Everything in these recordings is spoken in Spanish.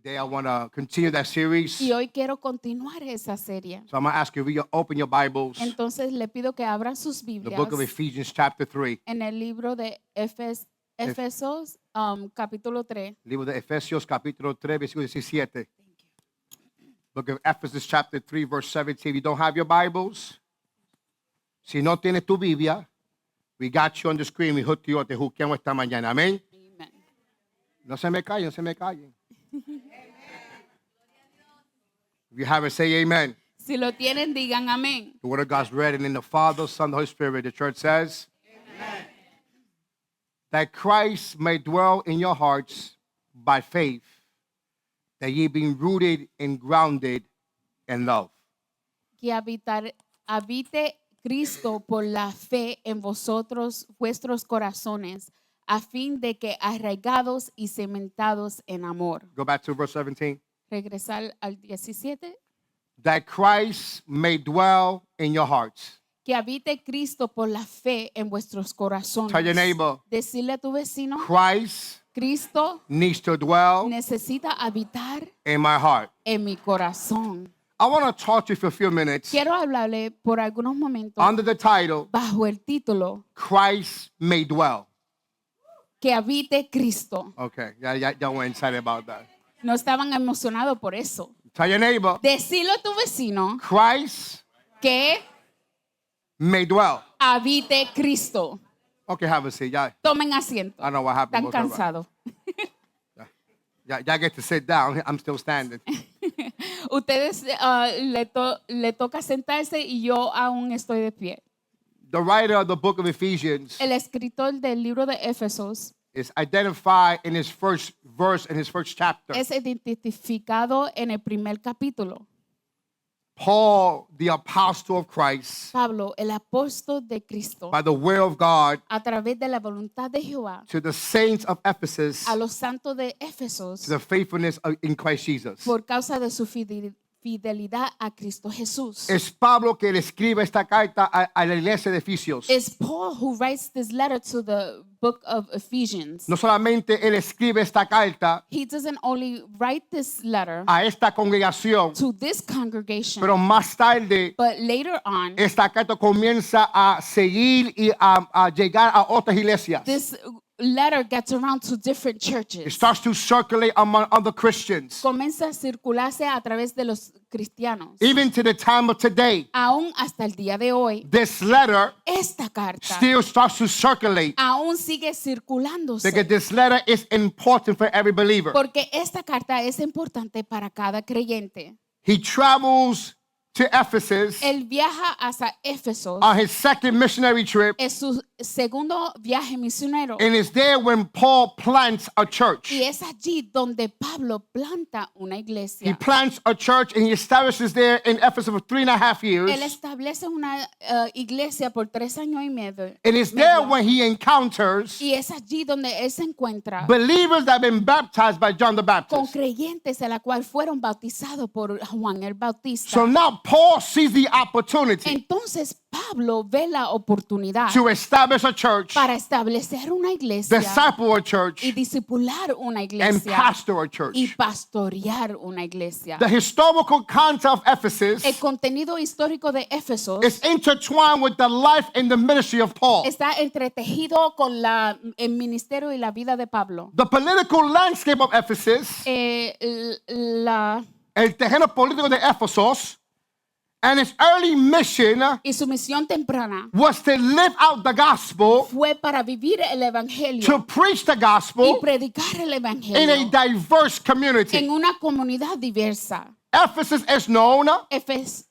Today I want to continue that series. Y hoy quiero continuar esa serie. So I'm going to ask you to open your Bibles. Entonces le pido que abran sus The Biblias book of Ephesians chapter 3. en el libro de Efesios capítulo 3. Libro de Efesios capítulo 3, versículo 17. Book of Ephesians chapter 3, verse 17. If you don't have your Bibles, si no tienes tu Biblia, we got you on the screen. We hooked you up. Te juqueamos esta mañana. Amén. Amen. No se me callen, no se me callen. If you have it, say amen. Si lo tienen, digan amén. The word of God's read, and in the Father, Son, the Holy Spirit, the church says, amen. That Christ may dwell in your hearts by faith, that ye being rooted and grounded in love. Que habite Cristo por la fe en vosotros, vuestros corazones, a fin de que arraigados y cementados en amor. Go back to verse 17. Regresar al 17. That Christ may dwell in your hearts. Que habite Cristo por la fe en vuestros corazones. Tell your neighbor, Decirle a tu vecino, Christ Cristo needs to dwell necesita habitar in my heart. en mi corazón. I want to talk to you for a few minutes Quiero hablarle por algunos momentos under the title, bajo el título Christ may dwell. Que habite Cristo. Okay, y'all weren't excited about that. No estaban emocionados por eso. Tell your neighbor, Decirle a tu vecino Christ que may dwell. habite Cristo. Okay, have a seat. Tomen asiento. I don't know what happened. Están cansados. Y'all get to sit down. I'm still standing. Ustedes le toca sentarse y yo aún estoy de pie. The writer of the book of Ephesians El escritor del libro de Éfesos is identified in his first verse in his first chapter. es identificado en el primer capítulo. Paul, the apostle of Christ, Pablo, el apóstol de Cristo, by the will of God, a través de la voluntad de Jehová, to the saints of Ephesus, a los santos de Éfesos, to the faithfulness in Christ Jesus. por causa de su fidelidad a Cristo Jesús. Es Pablo que le escribe esta carta a la iglesia de Efesios. It's Paul who writes this letter to the book of Ephesians. No solamente él escribe esta carta He doesn't only write this letter a esta congregación, to this congregation, pero más tarde but later on, esta carta comienza a seguir y a llegar a otras iglesias. this letter gets around to different It churches. starts to circulate among other Christians. Comienza a circularse a través de los cristianos. Even to the time of today, Aún hasta el día de hoy, this letter esta carta still starts to circulate aún sigue circulándose. because this letter is important for every believer. Porque esta carta es importante para cada creyente. He travels to Ephesus Él viaja hasta Éfesos. on his second missionary trip, Es su segundo viaje misionero. and it's there when Paul plants a church. Y es allí donde Pablo planta una He iglesia. plants a church and he establishes there in Ephesus for 3.5 Él years. establece una iglesia por 3 años y medio. And it's there when he encounters Y es allí donde él se encuentra believers that have been baptized by John the con Baptist. creyentes a la cual fueron bautizados por Juan el Bautista. So now Paul sees the opportunity Entonces Pablo ve la oportunidad to establish a church, para establecer una iglesia disciple a church, y discipular una and iglesia pastor a church. y pastorear una iglesia. The historical content of Ephesus El contenido histórico de Éfesos is intertwined with the life and the ministry of Paul. está entretejido con el ministerio y la vida de Pablo. The political landscape of Ephesus, el terreno político de Éfesos, and its early mission Y su misión temprana was to live out the gospel, fue para vivir el evangelio to preach the y gospel predicar el in a evangelio diverse community. en una comunidad diversa. Ephesus is known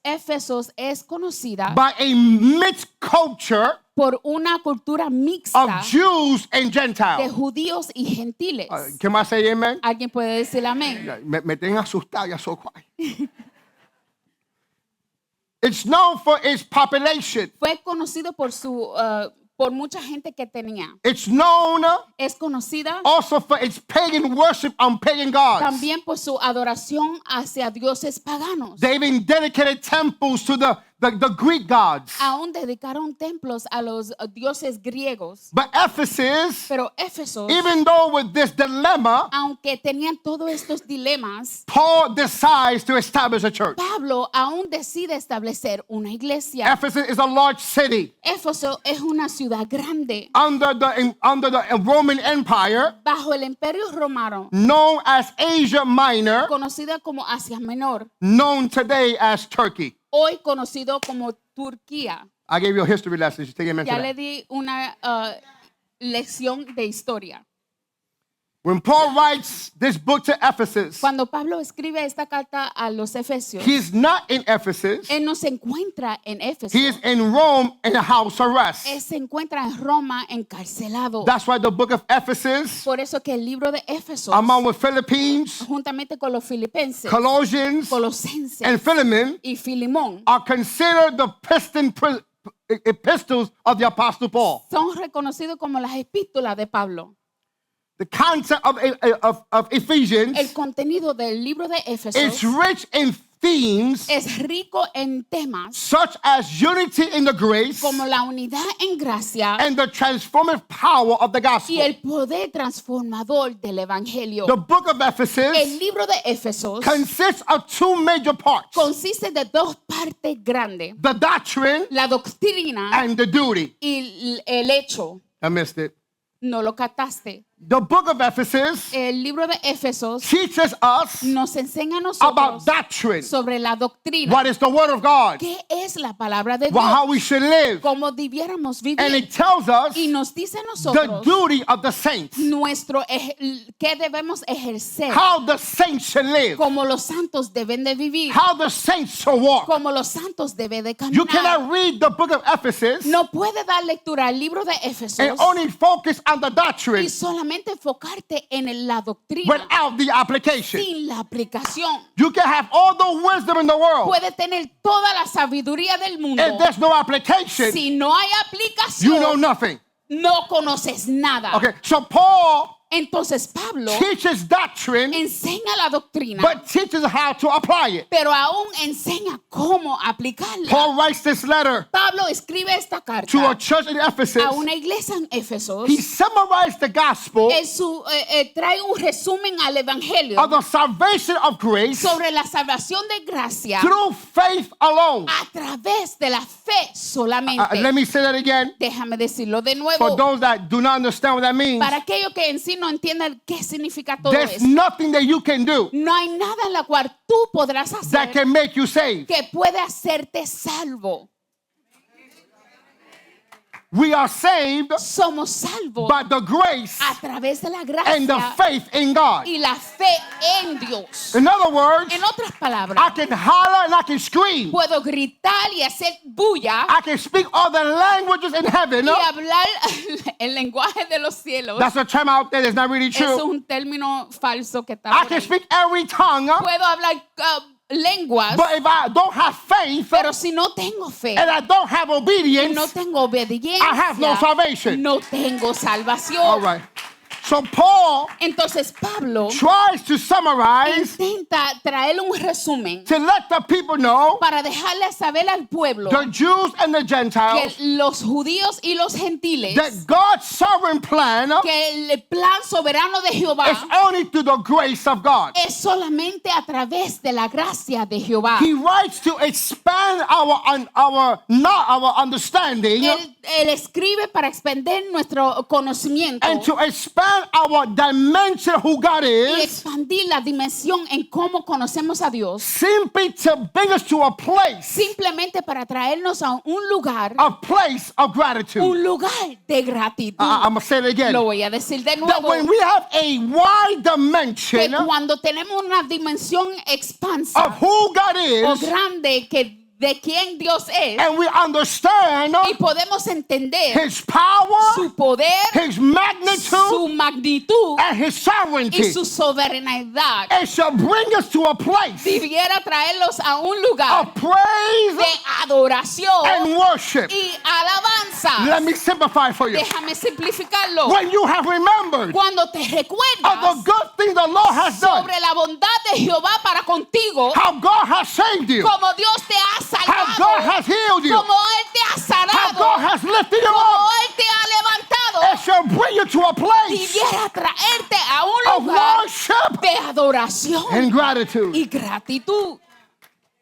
Éfesos es conocida by a mixed culture por una cultura of mixta Jews and de Gentiles. judíos y gentiles. ¿Qué más say amen? ¿Alguien puede decir amén? Me tienen asustado, ya so quiet. It's known for its population. Fue conocido por mucha gente que tenía. It's known Es conocida also for its pagan worship on pagan gods. también por su adoración hacia dioses paganos. They even dedicated temples to the Greek gods. Aún dedicaron templos a los dioses griegos. But Ephesus, Pero Éfeso, even though with this dilemma, aunque tenían todos estos dilemas, Paul decides to establish a church. Pablo aún decide establecer una iglesia. Ephesus is a large city Éfeso es una ciudad grande under the Roman Empire, bajo el Imperio Romano, known as Asia Minor, conocida como Asia Menor, known today as Turkey. hoy conocido como Turquía. I gave you a history lesson. You should take a mention Ya of le that. di una lección de historia. When Paul writes this book to Ephesus, Cuando Pablo escribe esta carta a los Efesios, he's not in Ephesus. él no se encuentra en Éfeso. He is in Rome in a house arrest. Él se encuentra en Roma encarcelado. That's why the book of Ephesus, Por eso que el libro de Éfeso, along with Philippines, juntamente con los filipenses, Colossians, colosenses and Philemon, y Filimón, are considered the epistles of the Apostle Paul. son reconocidos como las epístolas de Pablo. The concept of Ephesians El contenido del libro de Éfeso is rich in themes es rico en temas such as unity in the grace como la unidad en gracia and the transformative power of the y gospel. el poder transformador del evangelio. The book of El Ephesus libro de Éfeso consists of two major parts: consiste de dos partes grandes, the doctrine la doctrina and the duty. y el hecho. I missed it. No lo captaste. The book of Ephesus El libro de Éfesos teaches us nos enseña a about nosotros doctrine. sobre la doctrina. What is the word of God? ¿Qué es la palabra de Well, how Dios? we should live. Cómo debiéramos And vivir. it tells us Y nos dice a the nosotros duty of the saints. qué debemos ejercer. How the saints should live. Como los santos deben de vivir. How the saints should walk. Como los santos deben de You caminar. cannot read the book of Ephesus No puede dar lectura al libro de Éfesos and only focus on the doctrine y solamente enfocarte en la doctrina without the application. sin la aplicación. You can have all the wisdom in the world. Puede tener toda la sabiduría del mundo. If there's no application, Si no hay aplicación, you know nothing. no conoces nada. Okay, so Paul Entonces Pablo teaches doctrine, enseña la doctrina, but teaches how to apply it. pero aún enseña cómo aplicarla. Paul writes this letter Pablo escribe esta to a carta church in Ephesus. a una iglesia en Éfesos. He summarized the gospel Trae un resumen al evangelio of the salvation of grace sobre la salvación de gracia through faith alone. a través de la fe solamente. Let me say that again Déjame decirlo de for nuevo those that do not understand what that means. para aquellos que en sí no entienden qué significa todo There's esto. nothing that you can do No hay nada en la cual tú podrás that hacer can make you saved. que puede hacerte salvo. We are saved Somos salvos by the grace a través de la and the gracia faith in God. y la fe en Dios. In other words, En otras palabras, I can holler and I can scream. puedo gritar y hacer bulla I can speak all the languages in heaven. y hablar el lenguaje de los cielos. That's a term out there that's not really Eso es true. un término falso que está I por can ahí. speak every tongue, Puedo hablar lenguas, but if I don't have faith pero si no tengo fe and I don't have y no obedience, tengo obediencia, I have no salvation. no tengo salvación. all right. So Paul Entonces Pablo tries to summarize intenta traer un resumen to let the people know, para dejarle saber al pueblo the Jews and the que Gentiles, los judíos y los gentiles, that God's sovereign plan que el plan soberano de Jehová is only through the grace of God. es solamente a través de la gracia de Jehová. He writes to expand our understanding Él escribe para expandir nuestro conocimiento and to expand our dimension who God y is, expandir la dimensión en cómo conocemos a Dios, simply to bring us to a place simplemente para traernos a un lugar of gratitude. de gratitud. I'm going to say it again. Lo voy a decir de That nuevo. when we have a wide Que dimension cuando tenemos una dimensión expansa of who God o is, grande de quién Dios es and we understand y podemos entender His power, su poder, His magnitude, su magnitud and His sovereignty, y su soberanidad, it shall bring us to a place debiera traerlos a un lugar of praise de adoración and worship. y alabanza. Let me simplify for you. Déjame simplificarlo. When you have remembered Cuando te of the recuerdas good things the Lord has done, sobre la bondad de Jehová para contigo, how God has saved you, como Dios te ha How God salvado, has healed you. como Él te ha How sanado, God has lifted you como up. Él te ha levantado, It shall bring you to a y place viera traerte a un of lugar worship de adoración and gratitude. y gratitud.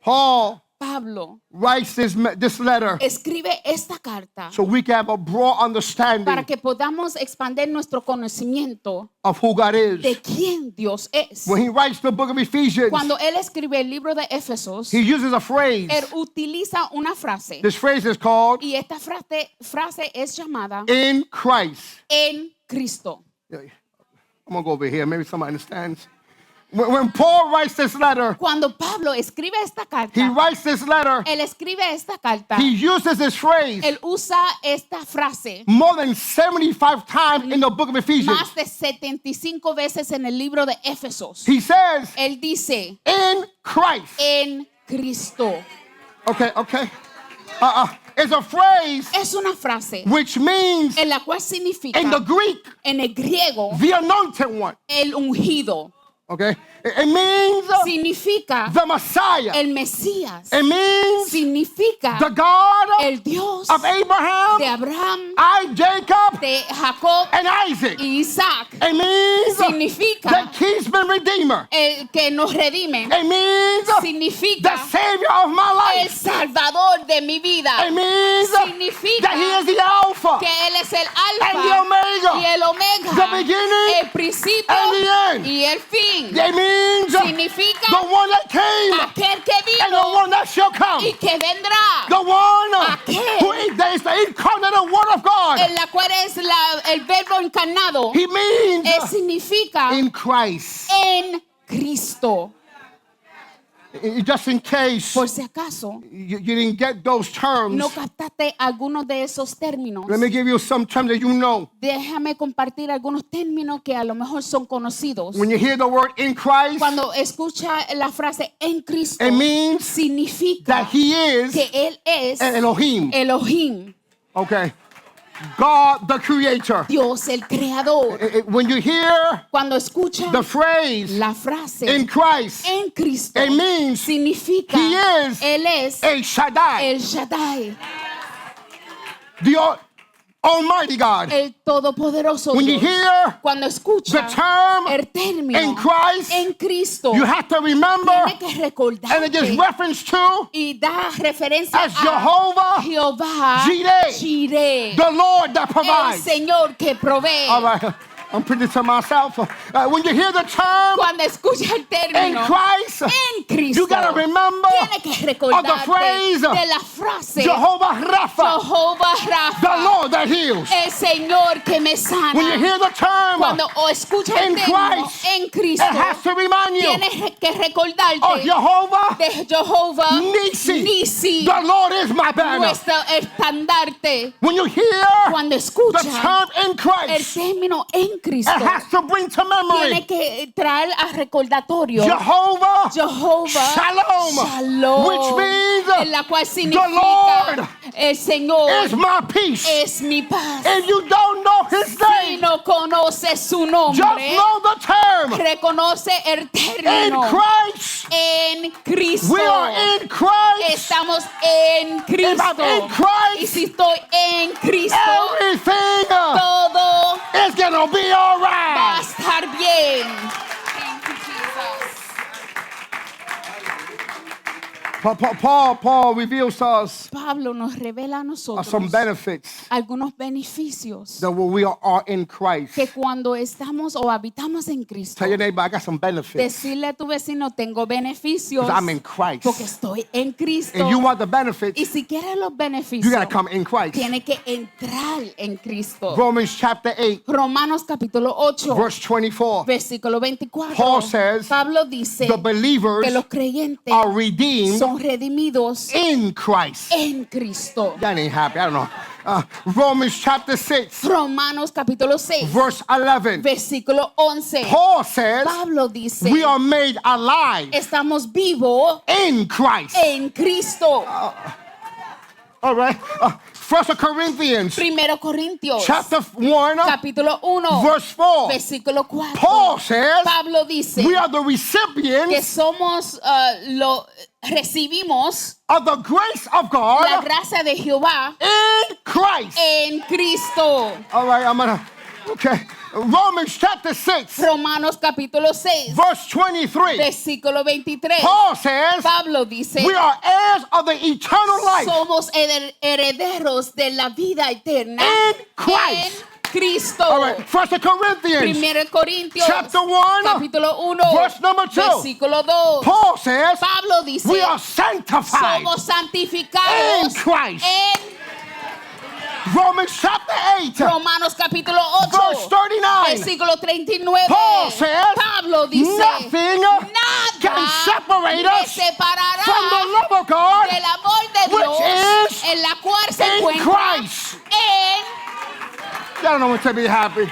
Paul Pablo writes this letter escribe esta carta so we can have a broad para understanding que podamos expandir nuestro conocimiento of who God de is. quién Dios es. When he writes the book of Ephesians, Cuando él escribe el libro de Éfesos, he uses a phrase. él utiliza una frase This phrase is called y esta frase es llamada in Christ. en Cristo. I'm going to go over here. Maybe somebody understands. When Paul writes this letter, Cuando Pablo escribe esta he carta, writes this letter, él escribe esta carta, he uses this phrase él usa esta frase more than 75 times in the book of Ephesians. más de 75 veces en el libro de Éfesos. He says, Él dice, in Christ. en Cristo. Okay. It's a phrase Es una frase which means en la cual significa, in the Greek, en el griego, the anointed one. el ungido. Okay? It means Significa the Messiah. el Mesías. It means Significa the God el Dios of Abraham, de Abraham, Jacob, de Jacob and Isaac. y Isaac. It means Significa the kinsman redeemer. el que nos redime. It means the Significa savior of my el life. Salvador de mi vida. It means Significa that he is the Alpha que Él es el and the alfa Omega, y el omega, the beginning el principio and the end. y el fin. It means Significa the one that came aquel que and the vino one that shall come. y que vendrá, The one Aquel. who is the incarnate word of God. en la cual es el verbo encarnado. He means Significa in Christ. en Cristo. Just in case Por si acaso you didn't get those terms, no captaste algunos de esos términos, let me give you some terms that you know. déjame compartir algunos términos que a lo mejor son conocidos. When you hear the word in Christ, Cuando escucha la frase en Cristo, it means significa that he is que Él es Elohim. Elohim, Okay. God the creator. Dios el creador. When you hear Cuando escucha the phrase la frase in Christ, en Cristo, it means significa he is Él es El Shaddai, el Shaddai, the Almighty God. el todopoderoso When you Dios. hear Cuando escucha the term el término in Christ, en Cristo, you have to remember, tiene que recordar and it gives reference to y da referencia as a Jehovah, Jehová Jireh, Jireh, the Lord that el provides. Señor que provee. All right, I'm pretty to myself. When you hear the term Cuando escucha el in término Christ, en Cristo, you gotta remember tiene que recordarte of the phrase, de la frase Jehovah Rapha, Jehová the Rafa, Lord that heals. el Señor que me sana. When you hear the term, Cuando escucha el in término Christ, en it Cristo, has to remind you tienes que of recordarte Jehovah de Jehová Nisi. The Lord is my banner. nuestro estandarte. When you hear Cuando the escucha term in el Christ, término en Cristo, it has to bring to memory tiene que traer a recordatorio Jehovah Jehová Shalom, Shalom, which means en la cual the significa Lord el Señor is my peace. es mi paz. If you don't know his Si name, no conoce su just nombre, know the term reconoce el in término Christ. en Cristo. We are in Christ. Estamos en Cristo. If I'm in Christ, Y si estoy en Cristo, everything todo is gonna be all va a right. estar bien. Thank you, Jesus. Paul reveals to us Pablo nos revela a nosotros some benefits algunos beneficios that when we are in Christ. que cuando estamos o habitamos en Cristo, Tell your neighbor, I got some benefits decirle a tu vecino, tengo beneficios because I'm in Christ. porque estoy en Cristo. And you want the Y benefits, si quieres los you beneficios, gotta come in Christ. tiene que entrar en Cristo. Romans chapter 8, Romanos capítulo 8, verse 24. versículo 24. Paul says, Pablo dice The believers que los creyentes are redeemed son redimidos in Christ. en Cristo. That ain't happy. I don't know. Romans chapter 6, Romanos capítulo 6, verse 11. versículo 11. Paul says, Pablo dice, we are made alive estamos vivos in Christ. en Cristo. All right. 1 Corinthians Primero Corintios, chapter 1, capítulo 1, verse 4. versículo 4. Paul says, Pablo dice we are the que recipients somos, recibimos of the grace of la God gracia de Jehová in Christ. en Cristo. All right, okay. Romans chapter 6, Romanos capítulo 6, verse 23. versículo 23. Paul says, Pablo dice, we are heirs of the eternal life somos herederos de la vida eterna in Christ. en Cristo. All right, 1 Corinthians Primero Corintios, chapter 1, capítulo 1, verse number 2. versículo 2. Paul says, Pablo dice, we are sanctified somos in santificados Christ. en Romans chapter 8, Romanos capítulo verse 8, 39. versículo 39. Paul says, Pablo dice, nothing can nada separate me us separará from the love of God del amor de which Dios, is en la cual se in encuentra Christ. en Y'all know what to be happy.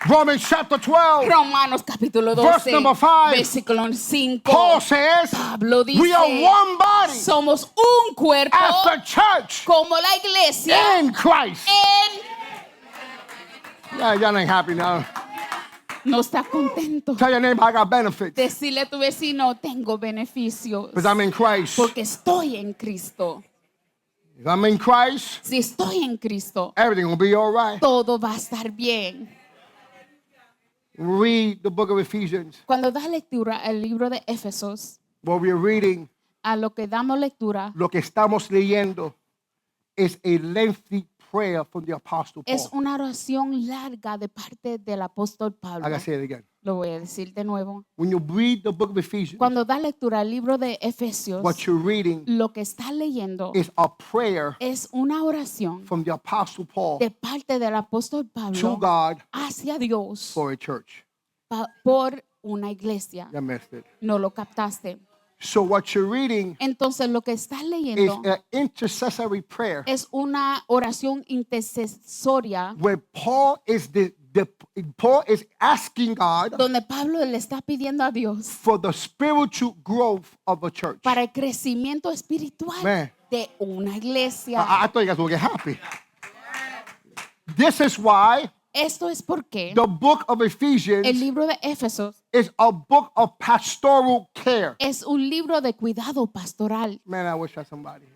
Romans chapter 12, Romanos capítulo verse 12, number 5. versículo 5. Paul says, Pablo dice, we are one body somos un cuerpo as the church como la iglesia in Christ. en... Y'all ain't happy now. No está contento. Tell your neighbor I got benefits Decirle a tu vecino, tengo beneficios because I'm in Christ. porque estoy en Cristo. If I'm in Christ, Si estoy en Cristo, everything will be all right. todo va a estar bien. Read the book of Ephesians. Cuando das lectura al libro de Éfesos, What we're reading, a lo que damos lectura, lo que estamos leyendo, is a lengthy prayer from the Apostle es Paul. una oración larga de parte del apóstol I Pablo. gotta say it again. Lo voy a decir de nuevo. When you read the book of Ephesians, Cuando das lectura al libro de Efesios, what you're reading lo que estás leyendo is a prayer es una oración from the Apostle Paul de parte del apóstol to Pablo God hacia Dios for a church. por una iglesia. You missed it. No lo captaste. So what you're reading Entonces lo que estás is leyendo an intercessory prayer es una oración intercesoria where Paul is Paul is asking God donde Pablo le está pidiendo a Dios for the spiritual growth of a church. para el crecimiento espiritual Man. de una iglesia. I thought you guys would get happy. This is why Esto es porque the book of el Ephesians libro de Éfesos is a book of pastoral care. es un libro de cuidado pastoral Man, I wish I had somebody here.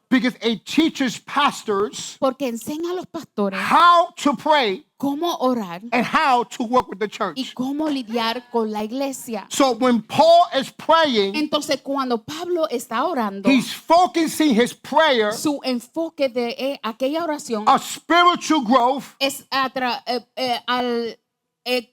Because it teaches pastors porque enseña a los pastores how to pray cómo orar and how to work with the y church. cómo lidiar con la iglesia. So when Paul is praying, Entonces cuando Pablo está orando, he's focusing his prayer su enfoque de aquella oración of spiritual growth, es al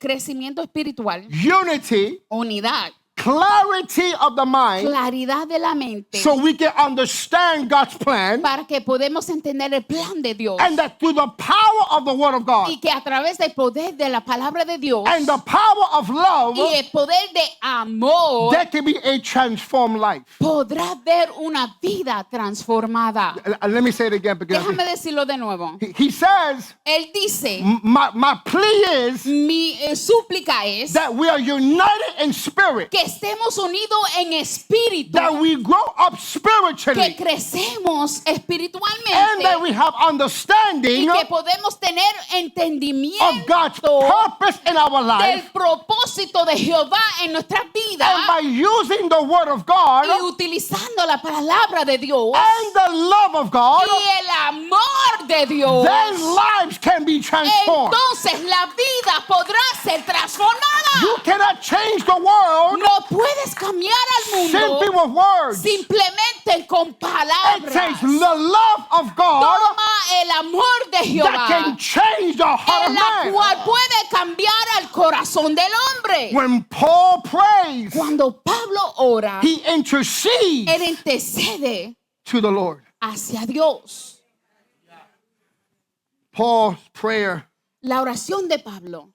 crecimiento espiritual, unity, unidad, clarity of the mind, claridad de la mente, so we can understand God's plan, para que podamos entender el plan de Dios and that through the power of the Word of God y que a través del poder de la palabra de Dios and the power of love, y el poder de amor there can be a transformed life. podrá ver una vida transformada. Let me say it again because Déjame decirlo de nuevo. he says, Él dice, my plea is mi súplica es that we are united in spirit, que estemos unidos en espíritu, that we grow up que spiritually, crecemos and espiritualmente that we have y understanding que podemos tener entendimiento of God's purpose in our del life. propósito de Jehová en nuestras vidas And by using the Word of God y utilizando la palabra de Dios and the love of God, y el amor de Dios, then lives can be transformed. entonces la vida podrá ser transformada. You cannot change the world No puedes cambiar al simply mundo with words. simplemente con It palabras. takes the love of God Toma el amor de that Jehová, can change the heart en of la man. cual puede cambiar al corazón del hombre. When Paul prays, Cuando Pablo ora, he intercedes él intercede to the Lord. hacia Dios. Paul's prayer La oración de Pablo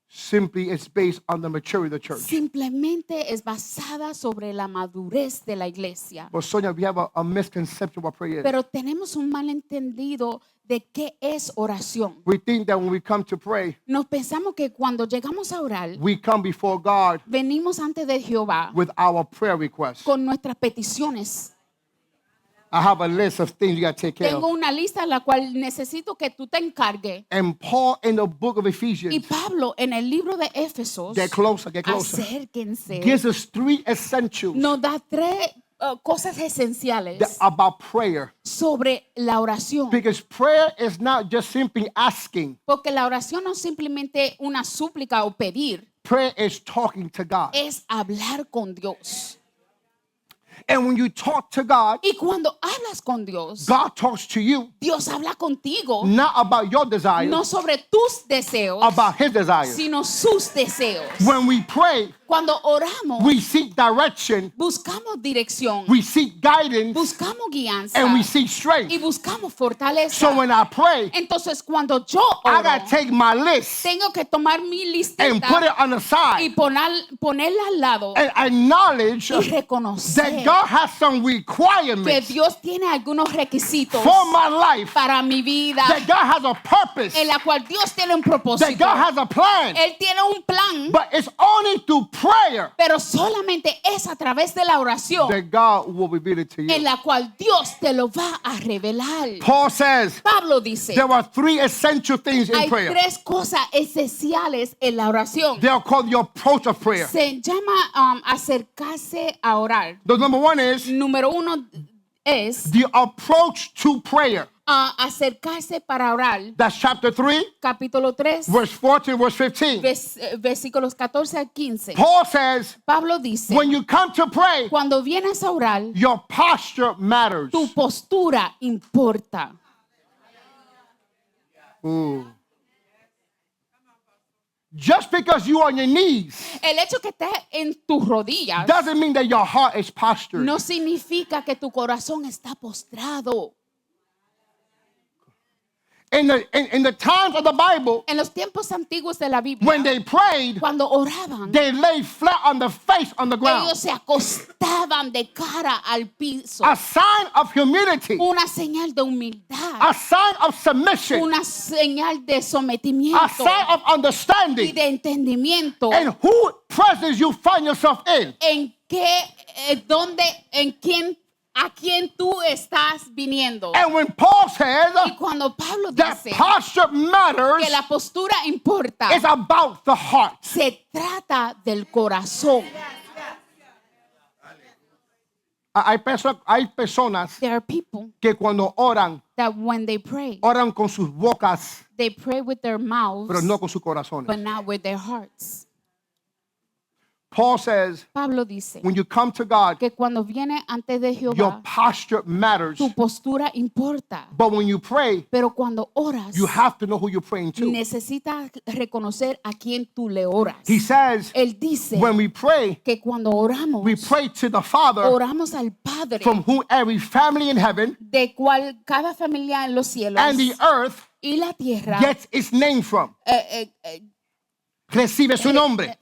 simply is based on the maturity of the church. simplemente es basada sobre la madurez de la iglesia. But Sonia, we have a misconception of what prayer is. Pero tenemos un malentendido de qué es oración. We think that when we come to pray, Nos pensamos que cuando llegamos a orar, we come before God venimos ante de Jehová with our prayer requests. con nuestras peticiones. I have a list of things you got to take care Tengo of. una lista en la cual necesito que tú te encargues. And Paul in the book of Y Ephesians, Pablo en el libro de Éfesos, get closer, acérquense, gives us 3 essentials nos da 3 cosas esenciales about prayer. sobre la oración. Because prayer is not just simply asking. Porque la oración no es simplemente una súplica o pedir, Prayer is talking to God. es hablar con Dios. And when you talk to God, Y cuando hablas con Dios, God talks to you, Dios habla contigo, not about your desires, no sobre tus deseos, about His desires. sino sus deseos. When we pray, Cuando oramos, we seek direction, buscamos dirección, we seek guidance, buscamos guianza and we seek y strength. buscamos fortaleza. So when I pray, Entonces, cuando yo I oro, got to take my list tengo que tomar mi and put it listita on the y side ponerla al lado and acknowledge y reconocer that God has some que requirements Dios tiene algunos requisitos for my life, para mi vida, that God has a purpose, en la cual Dios tiene un that propósito. God has a plan, Él tiene un plan, but it's only through prayer pero solamente es a través de la oración that God will reveal it to en you. la cual Dios te lo va a revelar. Paul says Pablo dice, there are 3 essential things in hay prayer. 3 cosas esenciales en la oración. They are called the approach of prayer. Se llama acercarse a orar. The number 1 is Número 1 es the approach to prayer. acercarse para orar. That's chapter 3, Capítulo 3, verse 14, verse 15. versículos 14 a 15. Paul says, Pablo dice, when you come to pray, cuando vienes a orar, your posture matters. tu postura importa. Ooh. Just because you are on your knees El hecho que estés en tus rodillas doesn't mean that your heart is postured. no significa que tu corazón está postrado. In the times of the Bible, En los tiempos antiguos de la Biblia, when they prayed, cuando oraban, they lay flat on the face on the ground. ellos se acostaban de cara al piso. A sign of humility, Una señal de humildad, a sign of submission, una señal de a sometimiento sign of y understanding. de entendimiento And who presence you find yourself in. en qué, dónde, en quién, a quién tú estás viniendo. And when Paul says Y cuando Pablo that dice posture matters, que la postura importa, it's about the heart. se trata del corazón. Hay personas There are people que cuando oran, that when they pray, oran con sus bocas, they pray with their mouths, pero no con sus corazones. but not with their hearts. Paul says, Pablo dice when you come to God, que cuando viene antes de your Jehová, posture matters. tu postura importa. But when you pray, Pero cuando oras, you have to know who you're praying to. necesitas reconocer a quién tú le oras. He says, Él dice when we pray, que cuando oramos, we pray to the Father oramos al Padre, from whom every family in heaven de cual cada familia en los cielos and the earth y la tierra gets its name from. Recibe su eh, nombre.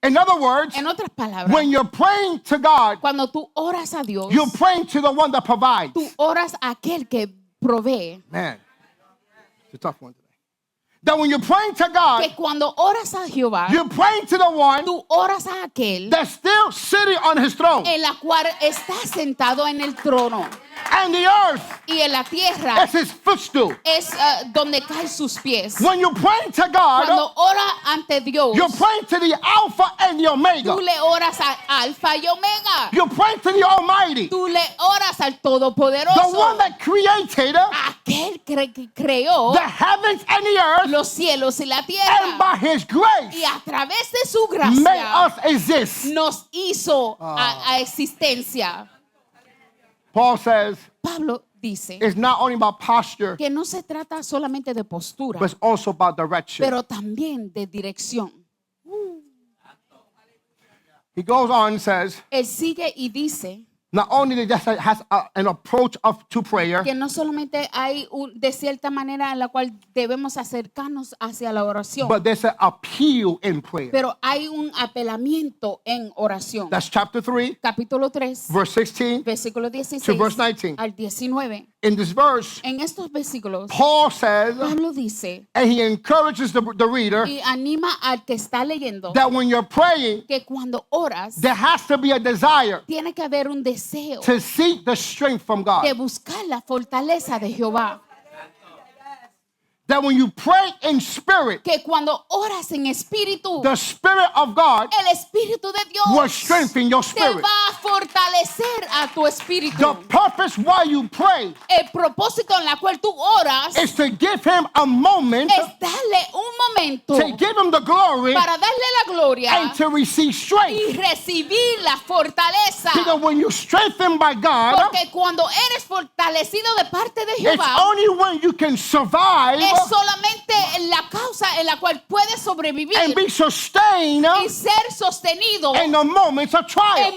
In other words, en otras palabras, when you're praying to God, cuando tú oras a Dios, you're praying to the one that provides. tú oras a aquel que provee. Man, it's a tough one today. That when you're praying to God, Que cuando oras a Jehová, you're praying to the one tú oras a aquel that's still sitting on his throne. en la cual está sentado en el trono. And the earth Y en la tierra is his footstool. es donde caen sus pies. When you're praying to Cuando God, ora ante Dios, you're praying to the Alpha and the Omega. tú le oras a Alfa y Omega. You're praying to the Almighty, Tú le oras al the Todopoderoso, one that created aquel que creó the heavens and the earth, los cielos y la and tierra. by his Y grace a través de su made gracia us exist. nos hizo a existencia. Paul says Pablo dice it's not only about posture, que no se trata solamente de postura, but it's also about direction. pero también de dirección. He goes on and says, Él sigue y dice not only that it has an approach to prayer, que no solamente hay de cierta manera en la cual debemos acercarnos hacia la oración, but there's an appeal in prayer. pero hay un apelamiento en oración. That's chapter 3, Capítulo 3, verse 16 versículo to 16 verse 19. al 19. In this verse, En estos versículos, Paul says, Pablo dice and he encourages the reader, y anima al que está leyendo that when you're praying, que cuando oras, there has to be a desire tiene que haber un deseo to seek the strength from de God. buscar la fortaleza de Jehová. That when you pray in spirit, Que cuando oras en espíritu, the Spirit of God el Espíritu de Dios will strengthen your te spirit. va a fortalecer a tu espíritu. The purpose why you pray El propósito en la cual tú oras is to give him a moment, es darle un momento to give him the glory, para darle la gloria and to receive strength. y recibir la fortaleza. Because when you're strengthened by God, Porque cuando eres fortalecido de parte de it's Jehová, only when you can survive es solamente la causa en la cual puedes sobrevivir and be sustained y ser sostenido in the moments of en trial.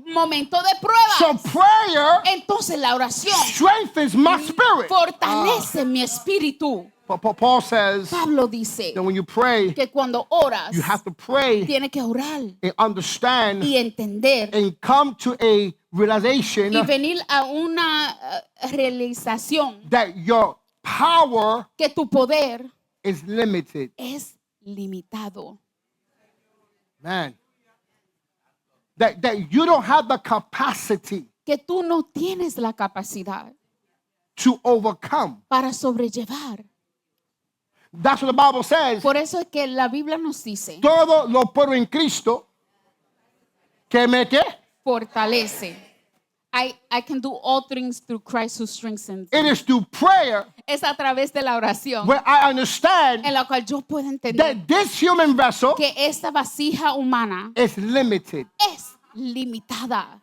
momento de So pruebas. prayer Entonces la oración strengthens my spirit. fortalece mi espíritu. Paul says Pablo dice that when you pray, que cuando oras, you have to pray tienes que orar and understand y entender and come to a realization y venir a una realización that your power que tu poder is limited. es limitado. Man. That you don't have the capacity Que tú no tienes la capacidad to overcome. para sobrellevar. That's what the Bible says. Por eso es que la Biblia nos dice, Todo lo puedo en Cristo que me ¿qué? fortalece. I can do all things through Christ who strengthens. It is through prayer Es a través de la oración where I understand en la cual yo puedo entender that this human vessel que esta vasija humana is limited. es limitada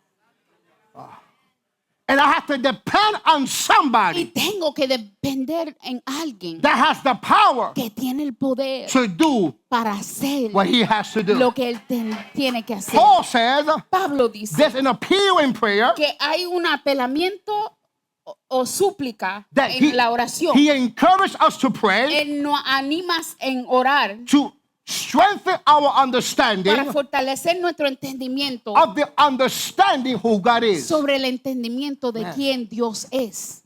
And I have to depend on y somebody tengo que depender en alguien that has the power que tiene el poder to do para hacer what he has to do. lo que él tiene que hacer. Paul says Pablo dice there's an appeal in prayer que hay un apelamiento o súplica that en la oración. he encouraged us to pray Él nos animas en orar to strengthen our understanding para fortalecer nuestro entendimiento of the understanding who God is. sobre el entendimiento de Man. quién Dios es.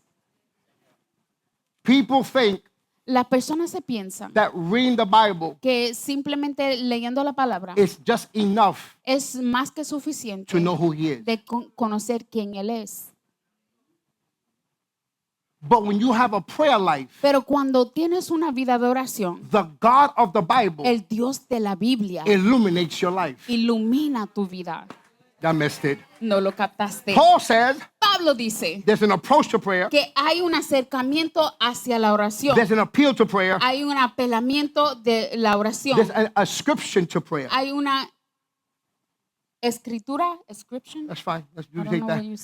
People think Las personas se piensan that reading the Bible que simplemente leyendo la palabra is just enough es más que suficiente to know who he is. de conocer quién Él es. But when you have a prayer life, Pero cuando tienes una vida de oración, the God of the Bible el Dios de la Biblia illuminates your life. ilumina tu vida. I missed it. No lo captaste. Paul says Pablo dice there's an approach to prayer, que hay un acercamiento hacia la oración. there's an appeal to prayer, Hay un apelamiento de la oración. there's an ascription to prayer. Hay una escritura, description. That's fine. Let's I don't take know what you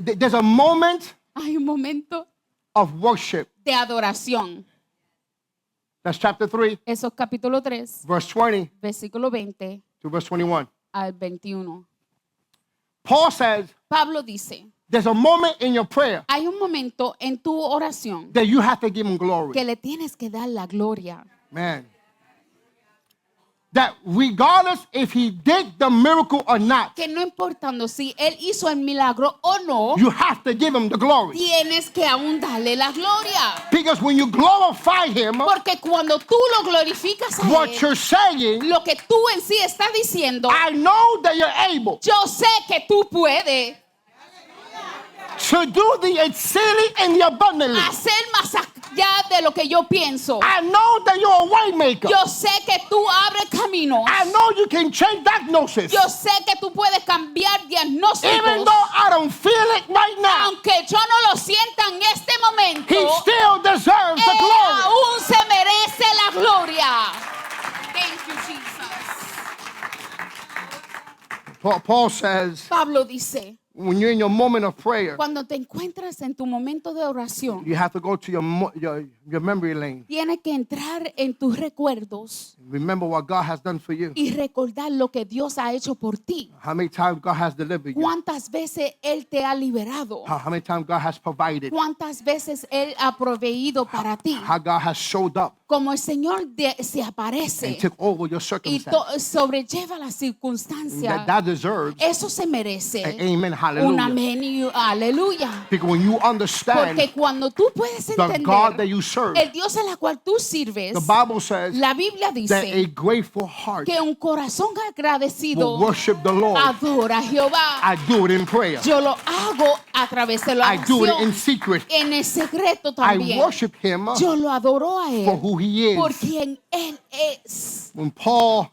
that. There's a moment Hay un momento of worship. de adoración. That's chapter 3, Eso es capítulo 3, verse 20 versículo 20 to verse 21. al 21. Paul says Pablo dice, there's a moment in your prayer hay un momento en tu oración that you have to give him glory. que le tienes que dar la gloria. Man. That regardless if he did the miracle or not, Que no importando si él hizo el milagro o no, you have to give him the glory. tienes que aún darle la gloria. Because when you glorify him, Porque cuando tú lo glorificas a what él, you're saying, lo que tú en sí estás diciendo, I know that you're able yo sé que tú puedes to do the exceeding and the abundantly. hacer más allá de lo que yo pienso. I know that you're a way maker. Yo sé que tú abres caminos. I know you can change diagnosis. Yo sé que tú puedes cambiar diagnósticos. Even though I don't feel it right now, Aunque yo no lo sienta en este momento, he still deserves the él glory. aún se merece la gloria. Thank you, Jesus. Paul says, Pablo dice, when you're in your moment of prayer, cuando te encuentras en tu momento de oración, you have to go to your memory lane. tienes que entrar en tus recuerdos Remember what God has done for you. y recordar lo que Dios ha hecho por ti. How many times God has delivered you. ¿Cuántas veces Él te ha liberado? How many times God has provided. ¿Cuántas veces Él ha proveído para ti? How God has showed up. como el Señor se and aparece took over your y circumstance. sobrelleva la circunstancia, That deserves eso se merece an amen, un hallelujah. amén y aleluya. Because when you understand Porque cuando tú puedes the God that entender you serve, el Dios en la cual tú sirves, the Bible says la Biblia that a dice grateful heart que un corazón agradecido will worship the Lord. adora a Jehová. I do it in prayer. Yo lo hago a través de la I do it in oración, secret. en el secreto I también. worship him Yo lo adoro a for Él who he por is. quien Él es. When Paul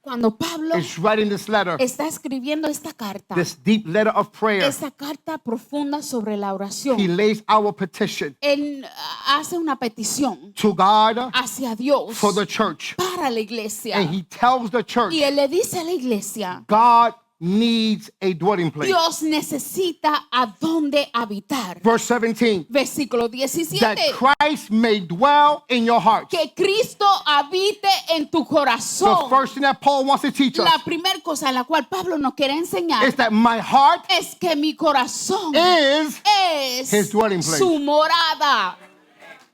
Cuando Pablo is writing this letter, está escribiendo esta carta, this deep letter of prayer, esa carta profunda sobre la he oración, lays our petition Él hace una petición to God hacia Dios for the church. para la iglesia. And he tells the church, Y Él le dice a la iglesia, God needs a dwelling place. Dios necesita a dónde habitar. Verse 17, Versículo that 17. Christ may dwell in your hearts. Que Cristo habite en tu The corazón. first thing that Paul wants to teach us La primera cosa en la cual Pablo nos quiere enseñar is that my heart es que mi corazón is es his dwelling place. su morada.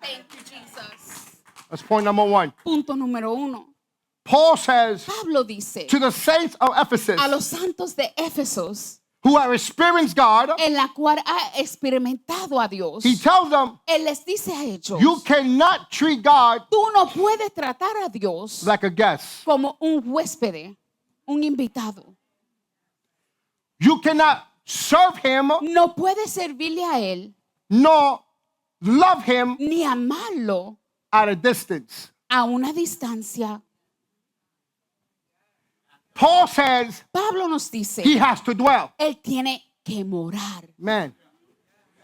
Thank you, Jesus. That's point number one. Punto número 1. Paul says Pablo dice to the saints of Ephesus a los santos de Éfesos, who have experienced God, en la cual ha experimentado a Dios, he tells them, Él les dice a ellos, you cannot treat God tú no puedes tratar a Dios like a guest. como un huésped, un invitado. You cannot serve him No puedes servirle a Él nor love him ni amarlo at a distance. a una distancia. Paul says Pablo nos dice, he has to dwell. Él tiene que morar. Man,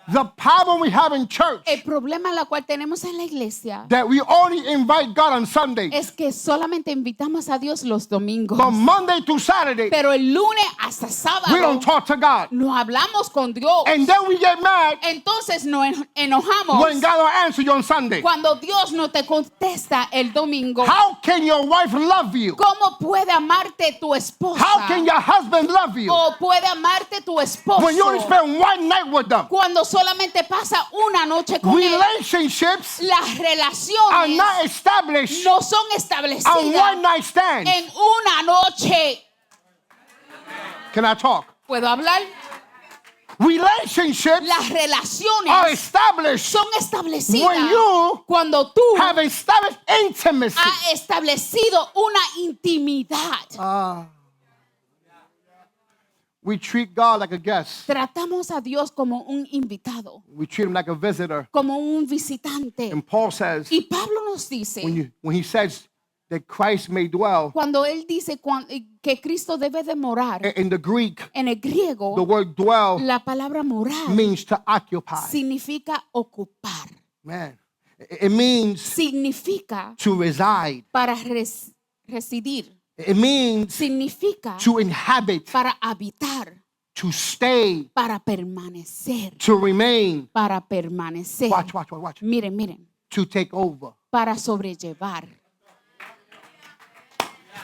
the problem we have in church El problema en la cual tenemos en la iglesia that we only invite God on Sunday, es que solamente invitamos a Dios los domingos, but Monday to Saturday pero el lunes hasta we sábado don't talk to God. no hablamos con Dios. And then we get mad Entonces nos enojamos when God don't answer you on Sunday. cuando Dios no te contesta el domingo. How can your wife love you? ¿Cómo puede amarte tu esposa? How can your husband love you ¿O puede amarte tu esposo when you only spend one night with them? cuando solamente pasa una noche con él? Relationships Las are relaciones not established no son on one establecidas night stands. en una noche. Can I talk? ¿Puedo hablar? Relationships Las are relaciones established son establecidas when you cuando tú have established intimacy. has establecido una intimidad. We treat God like a guest. Tratamos a Dios como un invitado, We treat him like a visitor. como un visitante. And Paul says, Y Pablo nos dice, when he says that Christ may dwell, cuando él dice que Cristo debe de morar, in the Greek, en el griego, the word dwell la palabra morar means to occupy. significa ocupar, Man, it means significa to reside. para residir, It means significa to inhabit, para habitar, to stay, para permanecer, to remain. para permanecer. Watch. Miren, miren, To take over. para sobrellevar.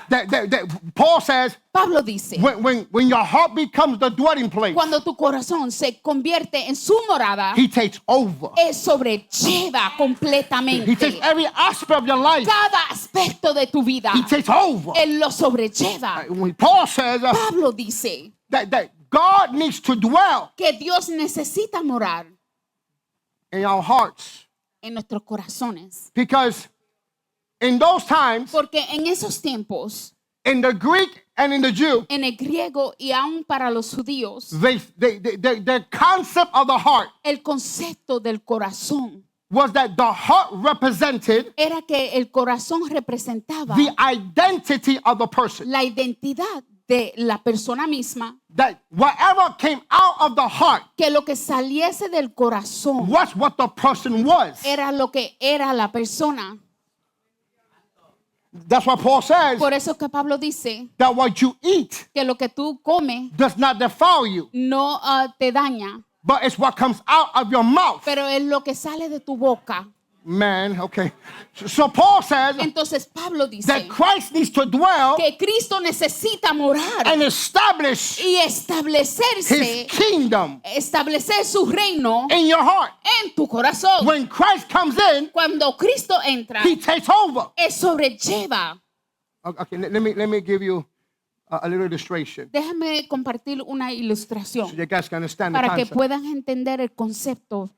That Paul says, Pablo dice, when your heart becomes the dwelling place, cuando tu corazón se convierte en su morada, he takes over. él sobrelleva He completamente takes every aspect of your life. cada aspecto de tu vida. He takes over. Él lo sobrelleva. When Paul says Pablo dice that God needs to dwell que Dios necesita morar in our hearts, en nuestros corazones. because in those times, Porque en esos tiempos, in the Greek and in the Jew, en el griego y aún para los judíos, the concept of the heart el concepto del corazón was that the heart represented era que el corazón representaba the identity of the person. la identidad de la persona misma, That whatever came out of the heart que lo que saliese del corazón was what the person was. era lo que era la persona. That's why Paul says Por eso que Pablo dice that what you eat que lo que tú comes does not defile you, no te daña, but it's what comes out of your mouth. pero es lo que sale de tu boca. Man, okay. So Paul says Entonces Pablo dice that Christ needs to dwell que Cristo necesita morar and establish y his establecerse, kingdom establecer su reino in your heart. en tu corazón. When Christ comes in, Cuando Cristo entra, he takes over. Él sobrelleva. Okay, let me give you a little illustration Déjame compartir una so ilustración you guys can understand the para que concept. puedan entender el concepto.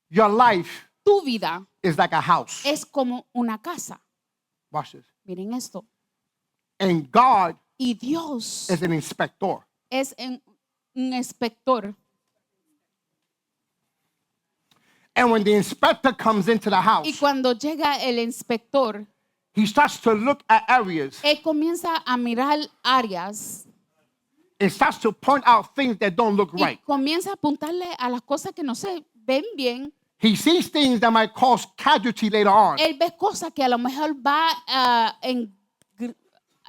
Your life Tu vida is like a house. es como una casa. Watch this. Miren esto. And God Y Dios is an inspector. es un inspector. And when the inspector comes into the Y house, cuando llega el inspector, he starts to look at areas él comienza a mirar áreas and starts to point out things that don't look y right. comienza a apuntarle a las cosas que no se ven bien. He sees things that might cause casualty later on. Él ve cosas que a lo mejor va a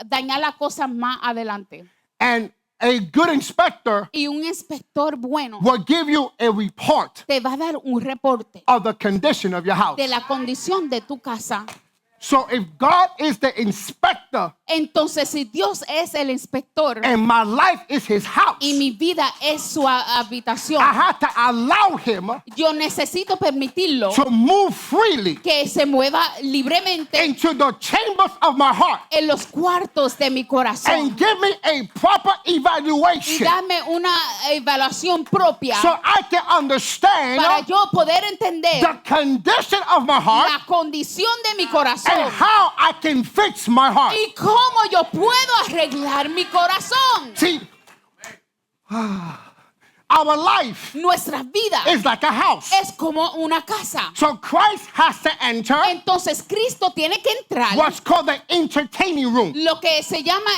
dañar las cosas más adelante. And a good inspector Y un inspector bueno will give you a report te va a dar un reporte of the condition of your house. de la condición de tu casa. So if God is the inspector Entonces, si Dios es el inspector and my life is his house, y mi vida es su habitación, I have to allow him yo necesito permitirlo to move freely que se mueva libremente into the chambers of my heart en los cuartos de mi corazón and give me a proper y evaluation dame una evaluación propia so I can understand para yo poder entender the condition of my heart la condición de mi corazón and how I can fix my heart. y cómo yo puedo arreglar mi corazón. See, our life Nuestra vida is like a house. es como una casa. So Christ has to enter Entonces Cristo tiene que entrar what's called the entertaining room. lo que se llama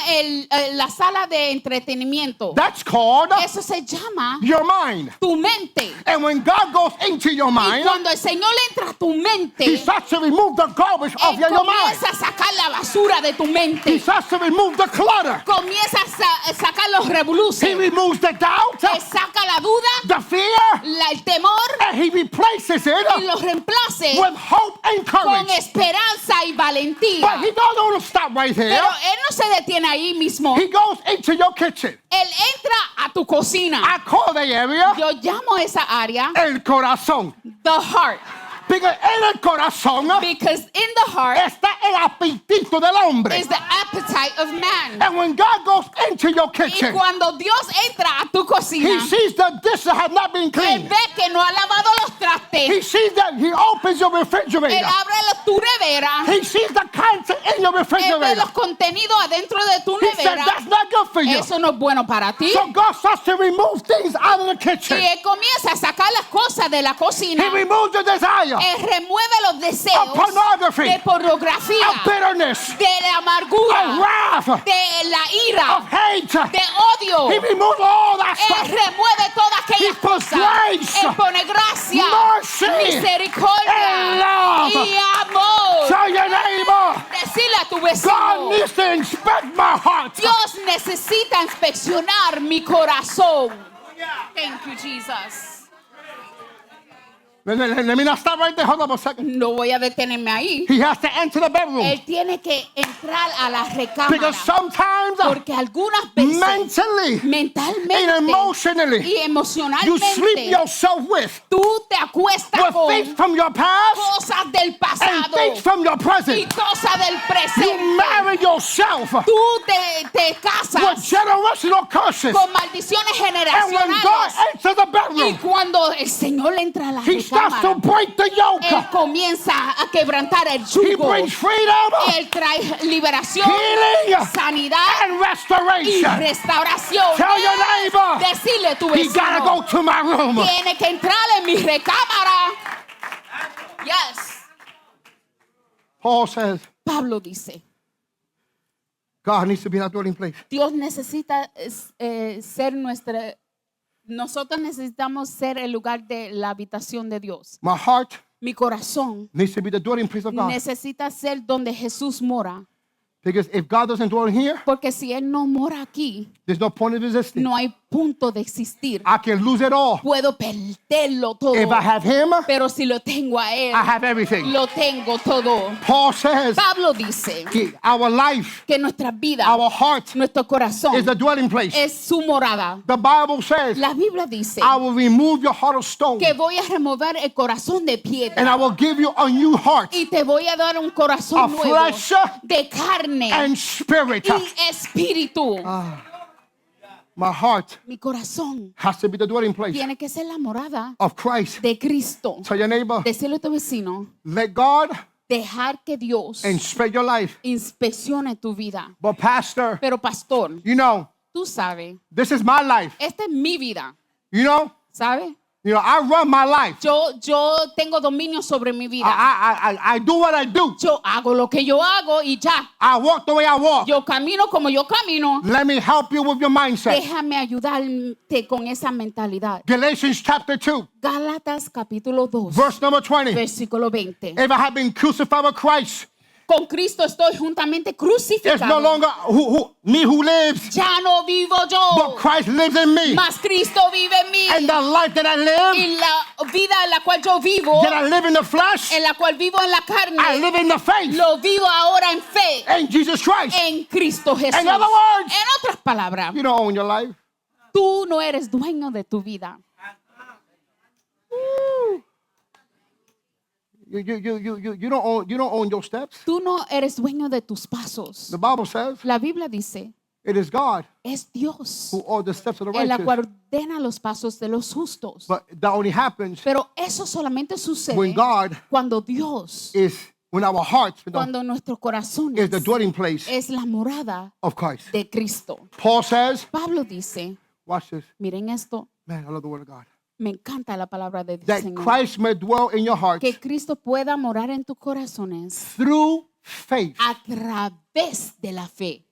la sala de entretenimiento. That's called Eso se llama your mind. tu mente. And when God goes into your Y mind, cuando el Señor entra a tu mente, he starts to remove the garbage off Él your mind. comienza a sacar la basura de tu He mente. starts to remove the clutter. Comienza a sacar los He revoluces. removes the doubt, Él saca la duda, the fear, el temor and he replaces y it los reemplace with hope and con courage. esperanza y valentía. But he don't stop right there. Pero Él no se detiene ahí mismo. He goes into your kitchen. Él entra a tu cocina. I call the area Yo llamo esa área el corazón. the heart. Because en el corazón Because in the heart está el apetito del hombre. is the appetite of man. And when God goes into your Y kitchen, cuando Dios entra a tu he cocina, sees the dishes have not been Él cleaned. ve que no ha lavado los He trastes. sees that he opens your Él refrigerator. abre tu nevera. He sees the content in your Él ve refrigerator. los contenidos adentro de tu He said, nevera. that's not good for you. Eso no es bueno para ti. So God starts to remove things out of the Y kitchen. Él comienza a sacar las cosas de la cocina. He removes the desire Él remueve los deseos of pornography, de pornografía, of bitterness, de la of amargura, wrath, de la ira, of hate. de odio. He removes all that Él stuff. remueve todas aquellas He puts cosas. grace, Él pone gracia, mercy, misericordia and love. y amor. Tell your neighbor, Decirle a tu God vecino, needs to inspect my heart. Dios necesita inspeccionar mi corazón. Thank you, Jesus. Let me not stop right there. Hold on a second. No voy a detenerme ahí. He has to enter the bedroom. Él tiene que entrar a la recámara. Because sometimes, Porque algunas veces, mentally mentalmente and emotionally, y you sleep emocionalmente, yourself with tú te acuestas things con from your past cosas del and pasado things from your y present. cosas del You presente. marry yourself Tú te with casas generational curses. con maldiciones And when God generacionales. enters the Y bedroom, cuando el Señor entra a la he starts to recámara, break the Él yoke. comienza a quebrantar el He yugo. brings freedom, Él trae liberación, healing, sanidad and y restoration. restauración. Tell your neighbor, Decirle a tu he gotta vecino, go to my room. tiene que entrar en mi recámara. Yes. Paul says, Pablo dice, God needs to be in our dwelling place. Dios necesita ser nuestra. Nosotros necesitamos ser el lugar de la habitación de Dios. My heart Mi corazón needs to be the dwelling place of God. necesita ser donde Jesús mora. Because if God doesn't dwell in here, Porque si Él no mora aquí, there's no point of resisting. no hay punto de existir. I can lose it all. Puedo perderlo todo. If I have him, Pero si lo tengo a Él, I have everything. lo tengo todo. Paul says Pablo dice our life, que nuestra vida, our heart nuestro corazón is the dwelling place. es su morada. The Bible says, La Biblia dice I will remove your heart of stone que voy a remover el corazón de and piedra I will give you a new heart y te voy a dar un corazón of nuevo flesh de carne and spirit. y espíritu. My heart Mi corazón has to be the dwelling place tiene que ser la morada of Christ. de Cristo. Tell your neighbor, Decirle a tu vecino, let God dejar que Dios inspect your life. inspeccione tu vida. But pastor, Pero pastor, you know, tú sabes, this is my life. esta es mi vida, You know, ¿sabes? I run my life. Yo tengo dominio sobre mi vida. I do what I do. Yo hago lo que yo hago y ya. I walk the way I walk. Yo camino como yo camino. Let me help you with your mindset. Déjame ayudarte con esa mentalidad. Galatians chapter 2, Gálatas capítulo 2, verse number 20. versículo 20. If I have been crucified with Christ, Con Cristo estoy juntamente it's no crucificado. longer me who lives, Ya no vivo but yo, Christ lives in me. mas Cristo vive en mí. And the life that I live, Y la vida en la cual yo vivo, that I live in the flesh, en la cual vivo en la I carne, live in the faith lo vivo ahora en fe in Jesus Christ. en Cristo Jesús. In other words, En otras palabras, you don't own your life. tú no eres dueño de tu vida. You don't own your steps. Tú no eres dueño de tus pasos. The Bible says La Biblia dice, it is God es Dios who orders the steps of the en la righteous. cual ordena los pasos de los justos. But that only happens Pero eso solamente sucede when God cuando Dios, when our hearts cuando nuestro corazón is the dwelling place es la morada of Christ. de Cristo. Paul says, Pablo dice, watch this. miren esto, Man, I love the word of God. me encanta la palabra de Dios, That Señor. Christ may dwell in your hearts Que Cristo pueda morar en tus corazones through faith. a través de la fe.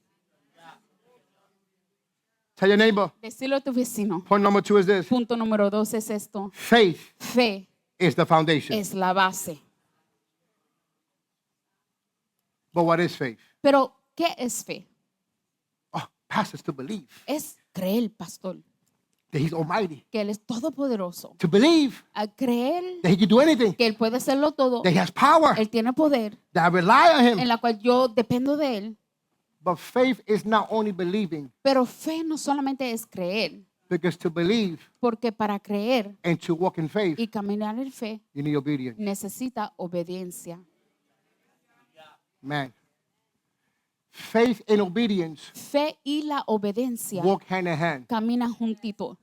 Tell your neighbor, Decirlo a tu vecino. point number 2 is this. Punto número 2 es esto. Faith Fe is the foundation. es la base. But what is faith? Pero, ¿qué es fe? Oh, pastors, to believe Es creer, pastor, that he's almighty. que Él es todopoderoso. To believe A creer that he can do anything. que Él puede hacerlo todo. That he has power. Él tiene poder, That I rely on en him. la cual yo dependo de Él. But faith is not only believing, Pero fe no solamente es creer, because to believe porque para creer and to walk in faith, y caminar en fe you need obedience. necesita obediencia. Man. Faith and obedience Fe y la obediencia walk hand in hand. caminan juntito.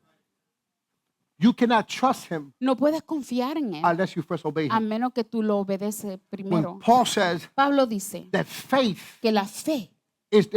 You cannot trust him No puedes confiar en Él unless you first obey a him. menos que tú lo obedeces primero. When Paul says Pablo dice that faith que la fe is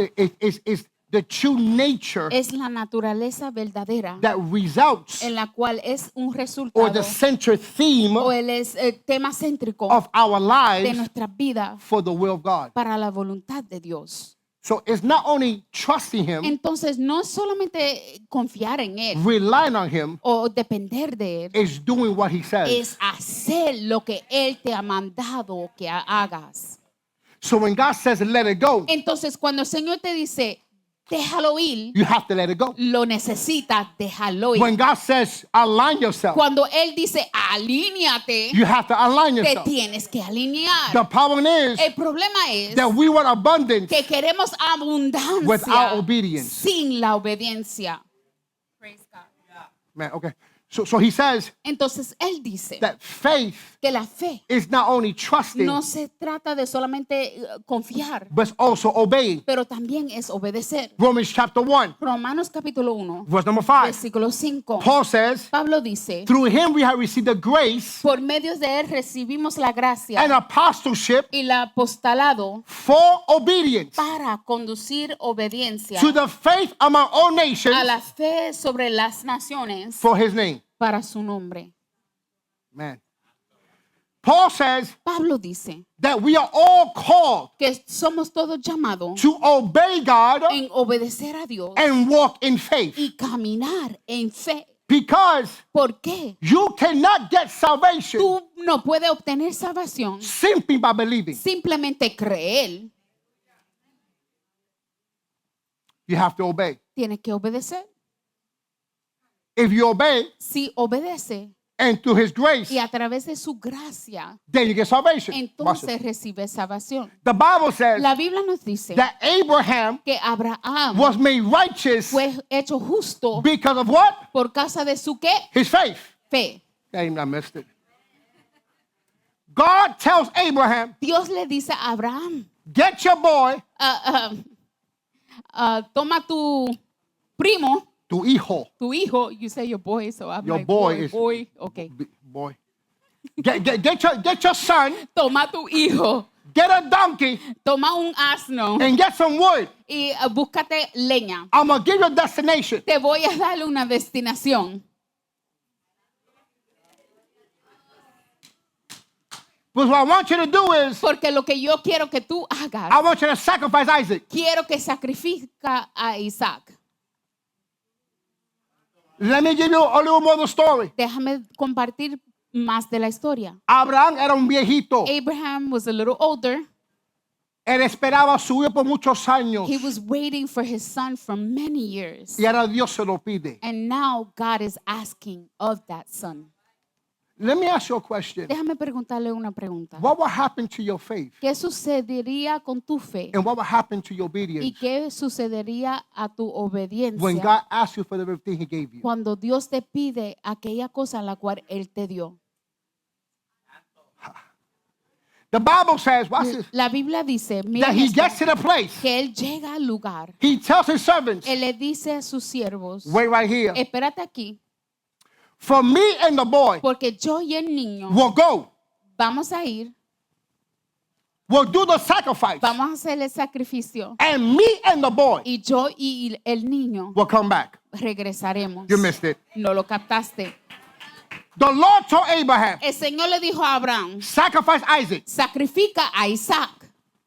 the true nature es la naturaleza verdadera that results en la cual es un or resultado the central theme o él es el tema céntrico of our de lives nuestras vidas for the will of God. para la voluntad de Dios. So it's not only trusting him, Entonces, no es solamente confiar en Él relying on him, o depender de Él, it's doing what he says. es hacer lo que Él te ha mandado que hagas. So when God says let it go, Entonces, cuando el Señor te dice, déjalo ir, you have to let it go. lo necesitas, déjalo ir. When God says align yourself, Cuando Él dice, alíñate, you have to align te yourself. tienes que alinear. The problem is El problema es that we want abundance que queremos abundancia without obedience. sin la obediencia. Man, okay. So he says Entonces, Él dice that faith que la fe is not only trusting, no se trata de solamente confiar, but it's also obeying. pero también es obedecer. Romans chapter 1, Romanos capítulo 1, verse number 5. versículo 5. Paul says, Pablo dice, through him we have received the grace por medio de Él recibimos la gracia and apostleship y el apostolado for obedience para conducir obediencia to the faith among all a nations la fe sobre las naciones for his name. para su nombre. Man. Paul says Pablo dice that we are all called que somos todos llamados to obey God en obedecer a Dios and walk in faith, y caminar en fe. because ¿Por qué? you cannot get salvation Tú no puedes obtener salvación simply by believing. simplemente creer. You have to obey. Tienes que obedecer. if you obey, si obedece and through his grace, y a través de su gracia, then you get salvation. Watch entonces this. recibe salvación. The Bible says La Biblia nos dice that Abraham que Abraham was made righteous fue hecho justo because of what? por causa de su ¿qué? His faith. Fe. I missed it. God tells Abraham, Dios le dice a Abraham, get your boy, toma tu primo, tu hijo, tu hijo. You say your boy, so I'm Your like, boy is- boy. Okay. boy. Get your son, Toma tu hijo, get a donkey, toma un asno and get some wood. y búscate leña. I'm going to give you a destination. Te voy a dar una destinación. But what I want you to do is, Porque lo que yo quiero que tú hagas, I want you to sacrifice Isaac. quiero que sacrifica a Isaac. Let me give you a little more of the story. Déjame compartir más de la historia. Abraham era un viejito. Abraham was a little older. Él esperaba a su hijo por muchos años. He was waiting for his son for many years. Y ahora Dios se lo pide. And now God is asking of that son. Let me ask you a question. Déjame preguntarle una pregunta. What will happen to your faith? ¿Qué sucedería con tu fe? And what will happen to your ¿Y obedience qué sucedería a tu when obediencia God asks you for everything he gave you? cuando Dios te pide aquella cosa la cual Él te dio? The Bible says, watch this, La Biblia dice, mira that he esto, gets to the place. que Él llega al lugar. He tells his servants, Él le dice a sus siervos, wait right here. espérate aquí, For me and the boy porque yo y el niño will go. vamos a ir, We'll do the sacrifice. vamos a hacer el sacrificio. And me and the boy Y yo y el niño will come back. regresaremos. You missed it. No lo captaste. The Lord told Abraham, El Señor le dijo a Abraham, sacrifice Isaac. sacrifica a Isaac.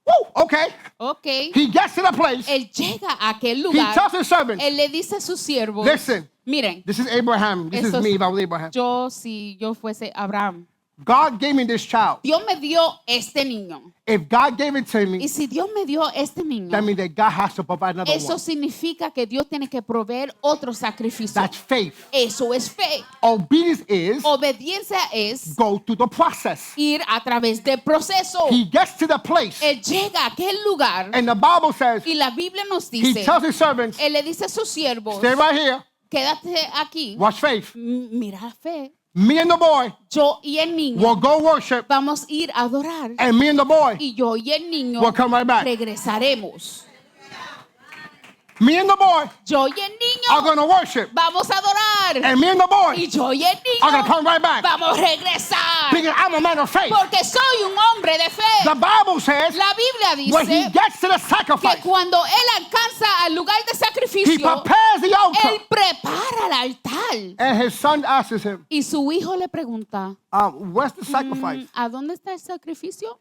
Woo, okay. Ok. He gets to the place. Él llega a aquel He lugar. tells his servants, Él le dice a sus siervos, listen, miren, this is Abraham. This is Eso es- me if I was Abraham. yo si yo fuese Abraham, God gave me this child. Dios me dio este niño. If God gave it to Y me, si Dios me dio este niño, that means that God has to provide another eso one. significa que Dios tiene que proveer otro sacrificio. That's faith. Eso es fe. Obedience is Obediencia es go through the process. ir a través del proceso. He gets to the place, Él llega a aquel lugar and the Bible says, y la Biblia nos he dice, tells his servants, Él le dice a sus siervos, stay right here, quédate aquí, watch faith. mira la fe. Me and the boy Yo y el niño will go worship, vamos a ir a adorar and me and the boy y yo y el niño will come right back. regresaremos. Me and the boy Yo y el are niño going to worship, vamos a adorar and me and the boy y yo y el are going to niño come right back. vamos a regresar Because I'm a man of faith. porque soy un hombre de fe. The Bible says La Biblia when he dice gets to the que sacrifice, cuando él alcanza al lugar de he sacrificio, prepares the altar. él prepara el altar. And his son asks him, Y su hijo le pregunta, where's the sacrifice? ¿a dónde está el sacrificio?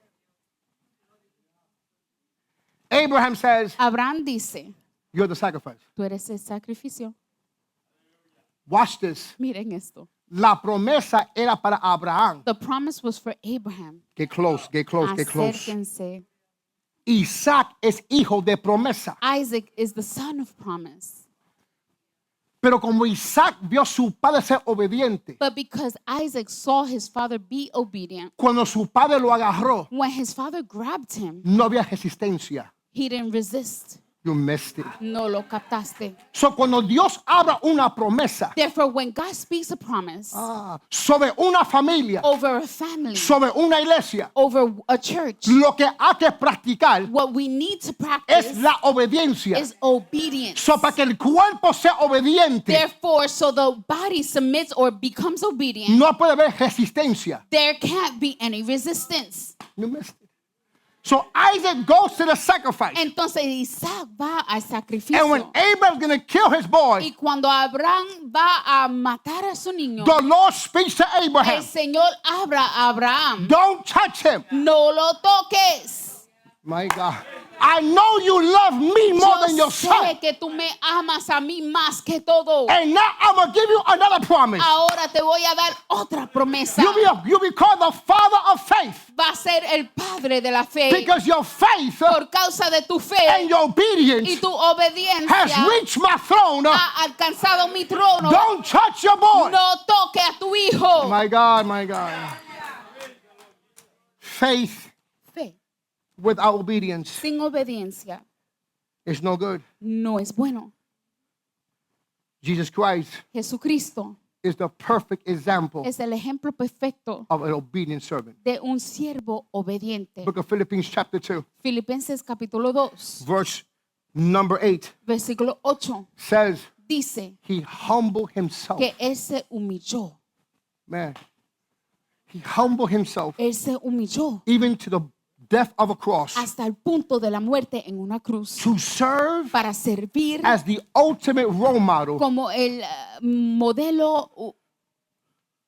Abraham says, Abraham dice, you're the sacrifice. tú eres el sacrificio. Watch this. Miren esto. La promesa era para Abraham. The promise was for Abraham. Get close, get close, get close. Acérquense. Isaac es hijo de promesa. Isaac is the son of promise. Pero como Isaac vio a su padre ser obediente, But because Isaac saw his father be obedient, cuando su padre lo agarró, when his father grabbed him, no había resistencia. he didn't resist. You missed it. No lo captaste. So cuando Dios habla una promesa Therefore, when God speaks a promise sobre una familia, over a family, sobre una iglesia, over a church, lo que hay que practicar what we need to es practice la obediencia. is obedience. So para que el cuerpo sea obediente, Therefore, so the body submits or becomes obedient, no puede haber resistencia. there can't be any resistance. You missed it. So Isaac goes to the sacrifice. Entonces Isaac va al And when sacrificio. Abraham's going to kill his boy, Y cuando Abraham va a matar a su niño, the Lord speaks to el Abraham. Señor habla a Abraham. Don't touch him. No lo toques. My God. I know you love me more than Yo yourself. sé que tú me amas a mí más que todo. And now I'm going to give you another promise. Ahora te voy a dar otra promesa. You'll be called the father of faith Va a ser el padre de la fe. because your faith Por causa de tu fe and your y obedience tu obediencia has reached my throne. ha alcanzado mi trono. Don't touch your boy. No toque a tu hijo. My God, my God. Faith Fe without obedience sin obediencia is no good. no es bueno. Jesus Christ Jesucristo is the perfect example es el ejemplo perfecto of an obedient servant. de un siervo obediente. Book of Philippians chapter 2, Filipenses capítulo 2, verse number 8 versículo 8 says dice he humbled himself. que Él se humilló. Man, he humbled himself Él se humilló even to the death of a cross hasta el punto de la muerte en una cruz to serve para servir as the ultimate role model como el modelo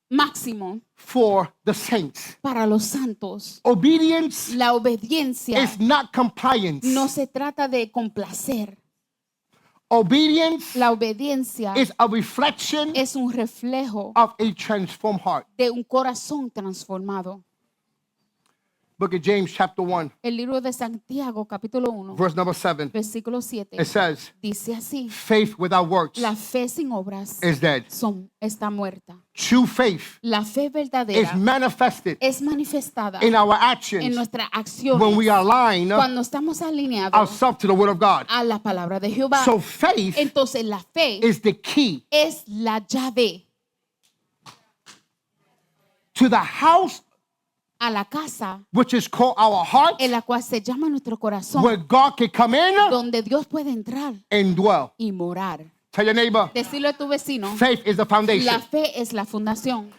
máximo for the saints. para los santos. Obedience La obediencia is not compliance. no se trata de complacer. Obedience La obediencia is a reflection es un reflejo of a transformed heart. de un corazón transformado. Book of James chapter 1, El libro de Santiago, capítulo 1, verse number 7. versículo 7, It says, dice así: faith without works la fe sin obras is dead. está muerta. True faith La fe is verdadera manifested es manifestada in our en actions nuestras acciones when we align cuando estamos alineados ourselves to the word of God. a la palabra de Jehová. So faith Entonces la fe is the key es la llave to the house a la casa which is called our heart, en la cual se llama nuestro corazón, where God can come in donde Dios puede entrar and dwell. y morar. Tell your neighbor, Decirle a tu vecino, faith is the la foundation. fe es la fundación.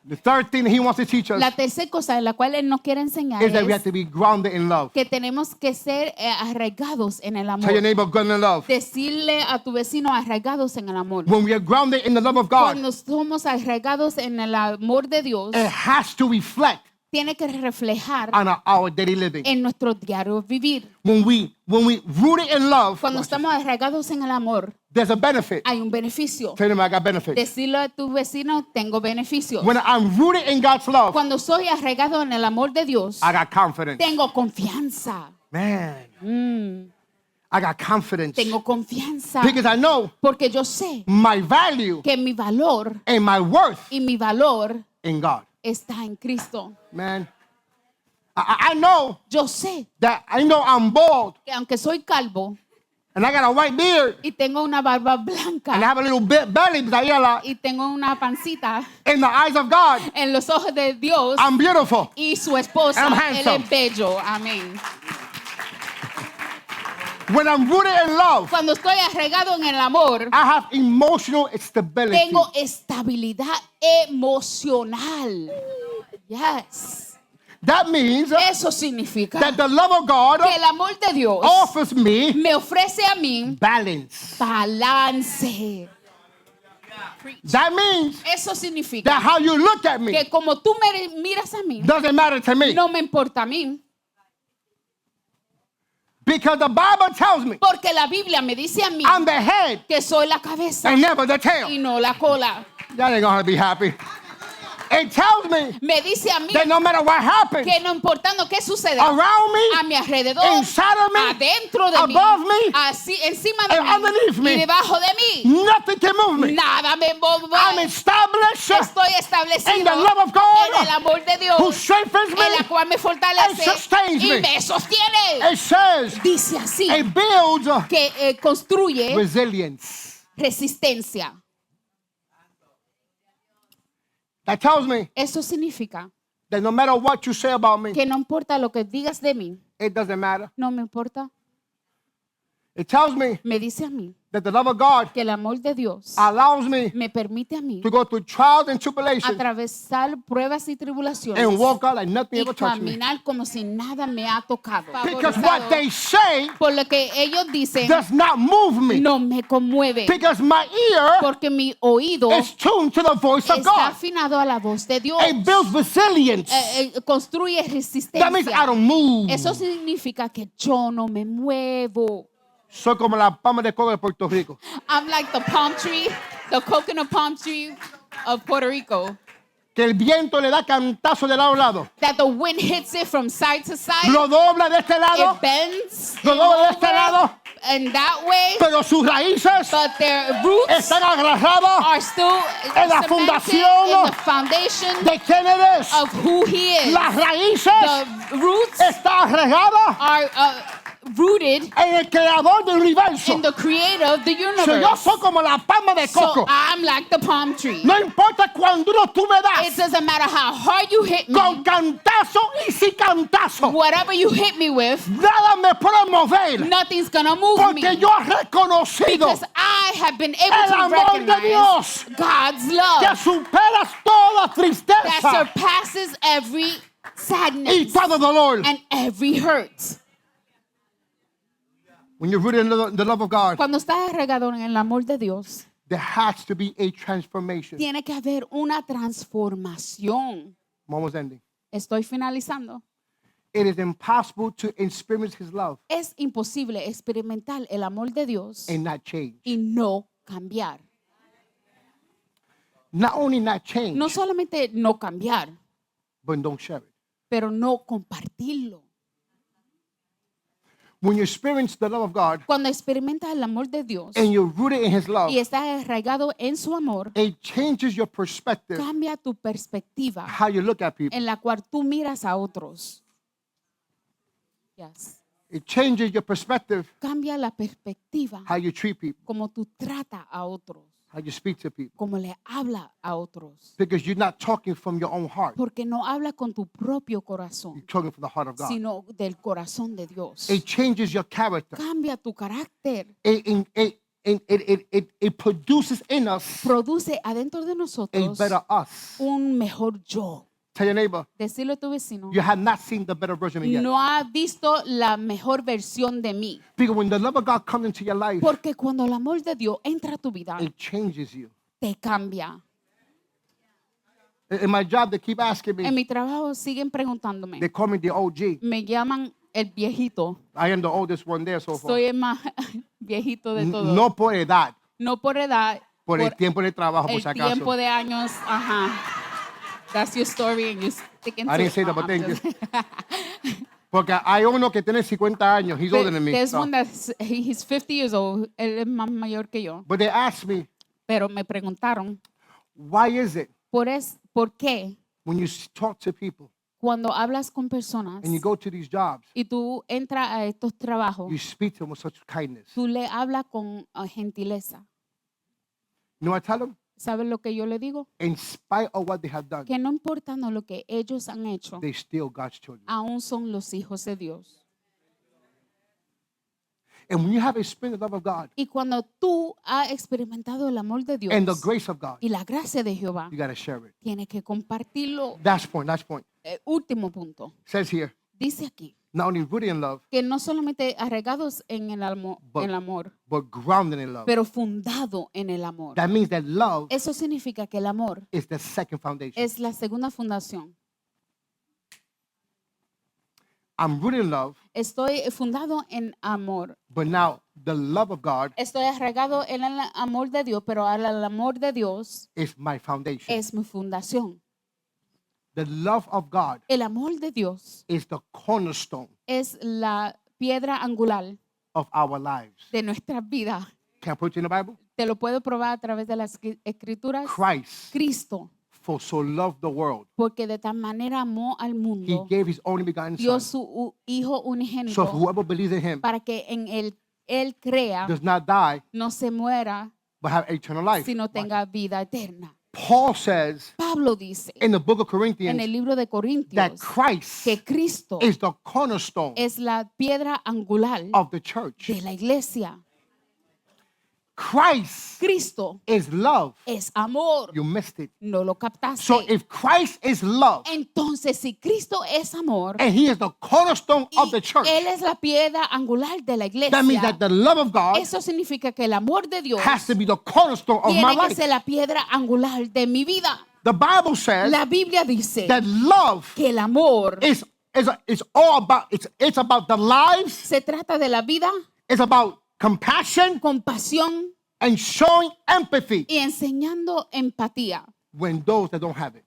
The third thing he wants to teach us La tercera cosa en la cual Él nos quiere enseñar is that we have es to be grounded in love. que tenemos que ser arraigados en el Tell your amor. neighbor, grounded in love. Decirle a tu vecino arraigados en el amor. When we are grounded in the love of God, Cuando somos arraigados en el amor de Dios, it has to reflect tiene que reflejar on our daily living. en nuestro diario vivir. When we rooted in love, Cuando estamos arraigados en el amor, there's a benefit. hay un beneficio. Tell them I got benefits. Decirle a tu vecino, tengo beneficios. When I'm rooted in God's love, Cuando soy arraigado en el amor de Dios, I got confidence. tengo confianza. Man, I got confidence. Tengo confianza. Because I know Porque yo sé my value que mi valor and my worth y mi valor in God. está en Cristo. Man, I know Yo sé that I know I'm bald que aunque soy calvo and I got a white beard y tengo una barba and I blanca have a little bit belly, but y tengo una pancita, in the eyes of God, en los ojos de Dios I'm beautiful. y su esposa, I'm Él handsome. es bello. Amén. When I'm rooted in love, Cuando estoy arraigado en el amor, I have emotional stability. tengo estabilidad emocional. Yes. That means Eso significa that the love of God que el amor de Dios offers me me ofrece a mí balance. balance. That means Eso significa that how you look at me que como tú me miras a mí, doesn't matter to me. no me importa a mí. Because the Bible tells me Porque la Biblia me dice a mí I'm the head que soy la cabeza and never the tail. y no la cola. That ain't gonna be happy. It tells me Me dice a mí that no matter what happens que no importando qué suceda around a me, mi alrededor, inside of me, adentro de mí, above me, así encima de and mí underneath me, y debajo de mí, nothing can move me. nada me mueve. I'm established Estoy establecido in the love of God en el amor de Dios, who strengthens en la me. cual me fortalece and sustains y me. me sostiene. It says Dice así it builds que construye resilience. resistencia. That tells me Eso significa that no matter what you say about me, que no importa lo que digas de mí, it doesn't matter. no me importa. It tells me me dice a mí that the love of God que el amor de Dios allows me me permite a mí to go through trials and tribulations atravesar pruebas y tribulaciones and walk out like nothing y ever touched me. caminar como si nada me ha tocado. Because what they say Por lo que ellos dicen does not move me. no me conmueve, Because my ear porque mi oído is tuned to the voice of está God. afinado a la voz de Dios. It builds resilience. Construye That means resistencia. I don't move. Eso significa que yo no me muevo. Soy como la palma de coco de Puerto Rico. I'm like the palm tree, the coconut palm tree of Puerto Rico. Que el viento le da cantazo de lado a lado. That the wind hits it from side to side. Lo dobla de este lado, It bends lo dobla de este lado, and that way, pero sus raíces but their roots están agarradas are still en la cemented fundación in the foundation de quién eres. of who he is. Las raíces The roots están regadas are rooted en el creador del universo. in the creator of the So yo universe. soy como la palma de So coco. I'm like the palm tree. No importa cuán duro tú me It das, doesn't matter how hard you hit me, con cantazo y sin cantazo, whatever you hit me with, nada me puede mover. nothing's gonna move Porque me. yo he reconocido Because I have been able el to amor de recognize Dios God's que love superas toda that tristeza surpasses every y sadness todo dolor. and every hurt. When you're rooted in the love of God, Cuando estás regado en el amor de Dios, there has to be a transformation. tiene que haber una transformación. I'm almost ending. Estoy finalizando. It is impossible to experience His love Es imposible experimentar el amor de Dios and not change. y no cambiar. Not only not change, No solamente no cambiar, but don't share it. pero no compartirlo. When you experience the love of God Cuando experimentas el amor de Dios and you're rooted in His love, y estás arraigado en su amor, it changes your perspective, cambia tu perspectiva how you look at people. en la cual tú miras a otros. Yes. It changes your perspective, Cambia la perspectiva how you treat people, como tú tratas a otros, how you speak to people. como le habla a otros. Because you're not talking from your own heart. Porque no habla con tu propio corazón, You're talking from the heart of God. sino del corazón de Dios. It changes your character. Cambia tu carácter. It produces in us Produce adentro de a nosotros better us. un mejor yo. Tell your neighbor, Decirle a tu vecino, you have not seen the better version of me yet. no ha visto la mejor versión de mí. Because when the love of God comes into your life, Porque cuando el amor de Dios entra a tu vida, it changes you. te cambia. In my job, they keep asking En me, mi trabajo siguen preguntándome. they call me the OG. Me llaman el viejito. I am the oldest one there so far. Soy el más viejito de todos. No por edad, No por edad, por el tiempo de trabajo, por el si acaso. tiempo de años. Ajá. That's your story and you stick into I didn't it. say that, but I'm thank you. just- Porque hay uno que tiene 50 años. He's older than me. There's So. one that's, he's 50 years old. Él es más mayor que yo. But they asked me, Pero me preguntaron, why is it ¿por qué when you talk to people cuando hablas con personas and you go to these jobs, y tú entras a estos trabajos, you speak to them with such kindness? tú le hablas con gentileza? You know what I tell them? ¿Sabes lo que yo le digo? In spite of what they have done, Que no importando lo que ellos han hecho, they still God's children. aún son los hijos de Dios. And when you have experienced the love of God Y cuando tú has experimentado el amor de Dios and the grace of God, y la gracia de Jehová, you got to share it. tienes que compartirlo. Last point. Último punto. It says here, Dice aquí not only rooted in love, que no solamente arraigados en el amor, but grounded in love. pero fundado en el amor. That means that love Eso significa que el amor is the second foundation. es la segunda fundación. I'm rooted in love, Estoy fundado en amor. but now the love of God Estoy arraigado en el amor de Dios, pero ahora el amor de Dios is my foundation. es mi fundación. The love of God El amor de Dios is the cornerstone es la piedra angular of our lives. de nuestras vidas. Can I put you in the Bible? Te lo puedo probar a través de las escrituras. Christ Cristo, for so loved the world, porque de tal manera amó al He mundo, gave His only begotten dio Son. su Hijo So unigénito whoever believes in Him para que en él crea, does not die, no se muera, but have eternal life. sino tenga vida eterna. Paul says Pablo dice in the book of en el Corinthians libro de that Corintios Christ que Cristo is the cornerstone es la piedra angular of the church. de la iglesia. Christ Cristo is love. es amor. You missed it. No lo captaste. So if Christ is love Entonces, si Cristo es amor and he is the cornerstone of y the church, Él es la piedra angular de la that means iglesia, that the love of God eso significa que el amor de Dios has to be the cornerstone of my tiene que life. ser la piedra angular de mi vida. The Bible says La Biblia dice that love que el amor is all about it's about the lives, se trata de la vida, it's about compassion compasión and showing empathy y enseñando empatía when those that don't have it.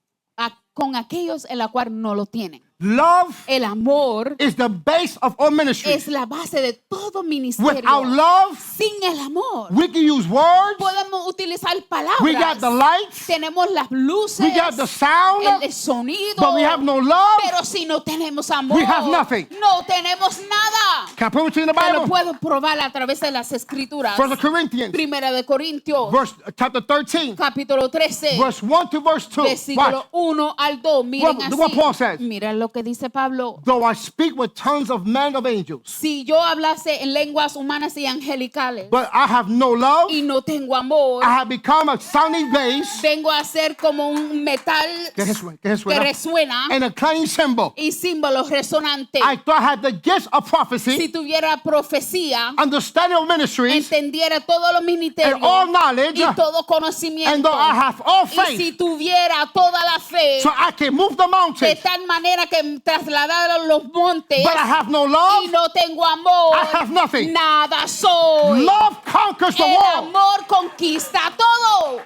con aquellos en la cual no lo tienen. Love El amor is the base of all ministry. es la base de todo ministerio. Without love, Sin el amor we can use words, podemos utilizar we got the palabras, lights, tenemos las luces, we got the sound, el sonido, but we have no love. pero si no tenemos amor, We have nothing. no tenemos nada. Can I prove it to you in the Te lo Bible? puedo probar a través de las escrituras. 1 Corinthians, Primera de Corintios, chapter 13, capítulo 13, verse 1 to verse 2. versículo Watch. 1 al 2. Miren Look what Paul says. así. Miren lo que dice Pablo. Though I speak with tongues of men of angels, Si yo hablase en lenguas humanas y angelicales but I have no love, y no tengo amor, I have become a sounding bass vengo a ser como un metal que que resuena, resuena and a clanging cymbal. y símbolos resonantes. I thought I had the gifts of Si prophecy, tuviera profecía, understanding of ministries, entendiera todos los ministerios and all knowledge, y todo and conocimiento, though I have all y si faith, tuviera toda la fe, so I can move the de mountains, tal manera que trasladaron los montes but I have no y love, no tengo amor, I have nothing. nada soy. Love conquers the El world. amor conquista todo.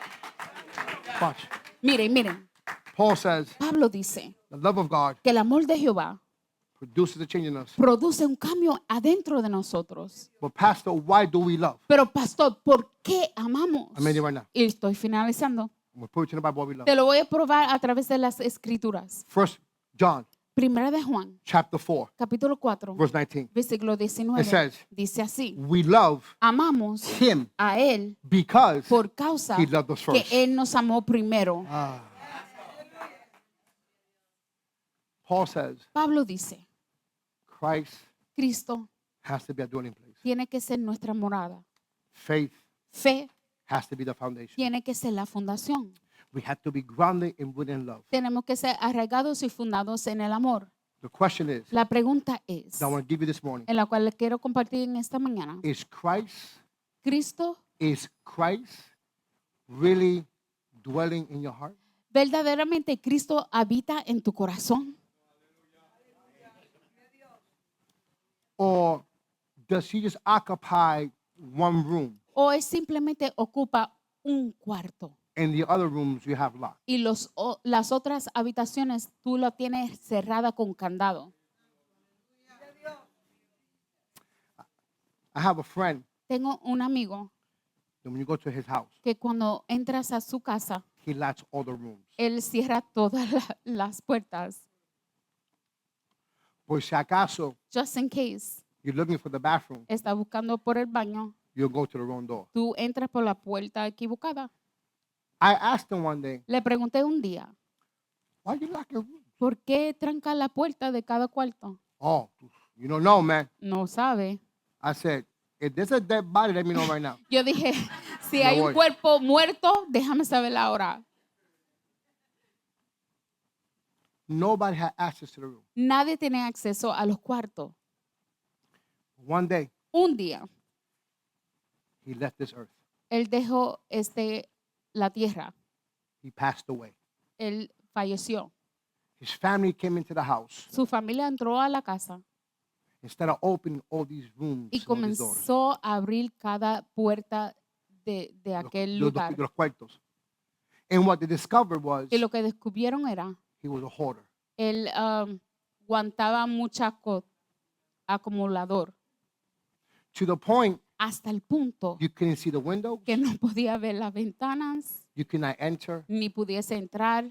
Watch. Miren, Paul says, Pablo dice the love of God que el amor de Jehová produces a change in us. produce un cambio adentro de nosotros. But Pastor, why do we love? Pero pastor, ¿por qué amamos? I'm ending right now. Y estoy finalizando. I'm going to put it in the Bible why we love. Te lo voy a probar a través de las escrituras. First John Primera de Juan, chapter 4, capítulo 4, verse 19. versículo 19. It says, Dice así: we love amamos him a Él because por causa he loved us que first. Él nos amó primero. Paul says, Pablo dice, Christ Cristo has to be a dwelling place. tiene que ser nuestra morada. Faith Fe has to be the foundation. tiene que ser la fundación. We have to be grounded in within love. Tenemos que ser arraigados y fundados en el amor. The question is, La pregunta es, that I want to give you this morning, en la cual le quiero compartir en esta mañana, is ¿Cristo Christ really dwelling in your heart? verdaderamente Cristo habita en tu corazón? Or does he just occupy one room ¿O es simplemente ocupa un cuarto? and the other rooms you have locked? Y las otras habitaciones tú lo tienes cerrada con candado. I have a friend Tengo un amigo that when you go to his house, que cuando entras a su casa, he locks all the rooms. él cierra todas las puertas. Por si acaso Just in case you're looking for the bathroom, está buscando por el baño, you'll go to the wrong door. tú entras por la puerta equivocada. I asked him one day, Le pregunté un día, why you lock your room? ¿por qué tranca la puerta de cada cuarto? Oh, you don't know, man. No sabe. I said, if there's a dead body, let me know right now. Yo dije, si Me hay voy. un cuerpo muerto, déjame saber ahora. Nobody had access to the room. Nadie tiene acceso a los cuartos. One day, Un día, he left this earth. él dejó la tierra. He passed away. Él falleció. His family came into the house. Su familia entró a la casa Instead of opening all these rooms, y and all these doors, comenzó a abrir cada puerta de aquel lugar. los cuartos. And what they discovered was Y lo que descubrieron era, he was a hoarder. él aguantaba mucha acumulador To the point hasta el punto you couldn't see the windows, que no podía ver las ventanas, you could not enter. ni pudiese entrar.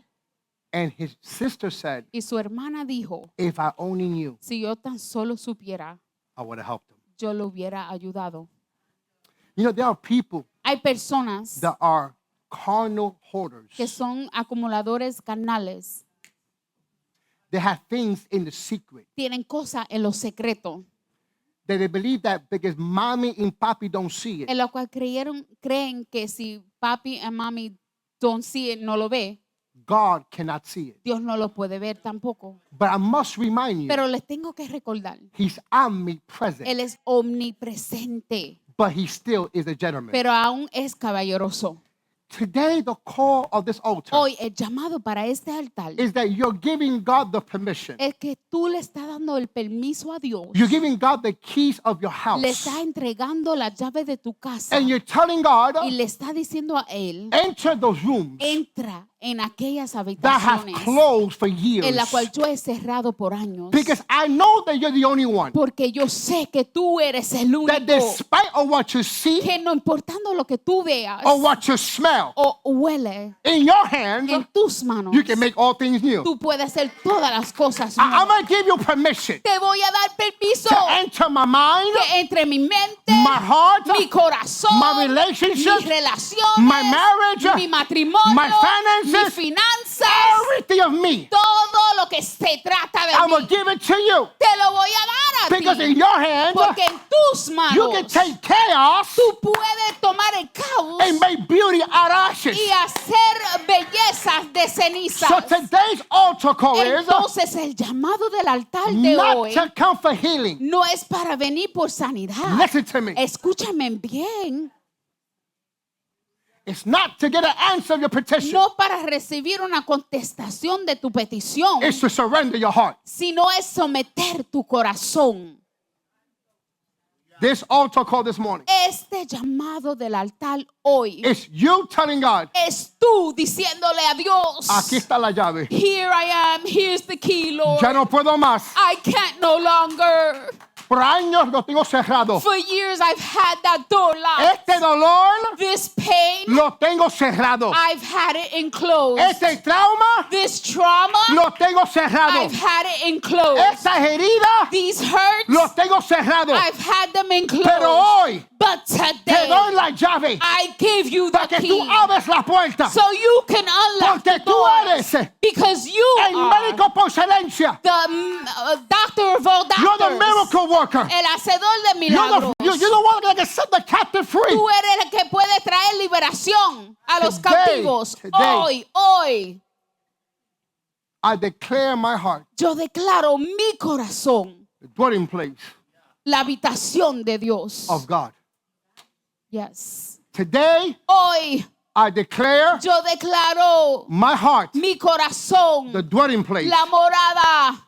And his sister said, Y su hermana dijo, if I only knew, si yo tan solo supiera, I would have helped him. yo lo hubiera ayudado. You know, there are people Hay personas that are carnal hoarders. que son acumuladores carnales. They have things in the secret. Tienen cosas en lo secreto, That they believe that because mommy and papi don't see it, en lo cual creen que si papi y mami don't see it, no lo ve, God cannot see it. Dios no lo puede ver tampoco. But I must remind you, Pero les tengo que recordar, He's omnipresent, Él es omnipresente, but He still is a gentleman. pero aún es caballeroso. Today, the call of this altar Hoy el llamado para este altar is that you're giving God the permission. es que tú le estás dando el permiso a Dios, You're giving God the keys of your le house. estás entregando la llave de tu casa And you're telling God, y le estás diciendo a Él, enter those rooms entra en aquellas that have habitaciones closed for years. en la cual yo he cerrado por años. Because I know that you're the only one. Porque yo sé que tú eres el That único despite of what you see que no importando lo que tú veas or what you smell, o huele in your hands, en tus manos, you can make all things new. tú puedes hacer todas las cosas I'm nuevas. going to give you permission Te voy a dar permiso to enter my mind, que entre mi mente, my heart, mi corazón, my relationships, mis relaciones, my marriage, mi matrimonio, my finances, mis finanzas, everything of me. todo lo que se trata de I'm going mí, to give it to you. te lo voy a dar a Because in ti. your hands, Porque en tus you manos can take chaos tú puedes tomar el caos and make beauty out of ashes. y hacer bellezas de cenizas. So today's altar call is Entonces el llamado del altar de not hoy to come for healing. no es para venir por sanidad. Listen to me. Escúchame bien. It's not to get an answer of your petition. No para recibir una contestación de tu petición, It's to surrender your heart. sino es someter tu corazón. This altar call this morning Este llamado del altar hoy is you telling God, es tú diciéndole a Dios, aquí está la llave. here I am, here's the key, Lord. Ya no puedo más. I can't no longer. Por años lo tengo cerrado. For years I've had that door locked. Este dolor This pain, lo tengo cerrado. I've had it enclosed. Este trauma This trauma, lo tengo cerrado. I've had it enclosed. Esas heridas These hurts, lo tengo cerrado. I've had them enclosed. Pero hoy But te today, doy la llave I give you para the que tú key abres la puerta. so you can unlock Porque the tú doors. eres Because you el are médico por excelencia. the doctor of all You're the doctors. miracle worker. El hacedor de You're milagros. the one that can set the captive free. Tú eres el que puede traer liberación a los Today, cautivos. today. Hoy. I declare my heart, Yo declaro mi corazón, the dwelling place la habitación de Dios. of God. Yes. Today, Hoy I declare yo declaro my heart, mi corazón, the dwelling place la morada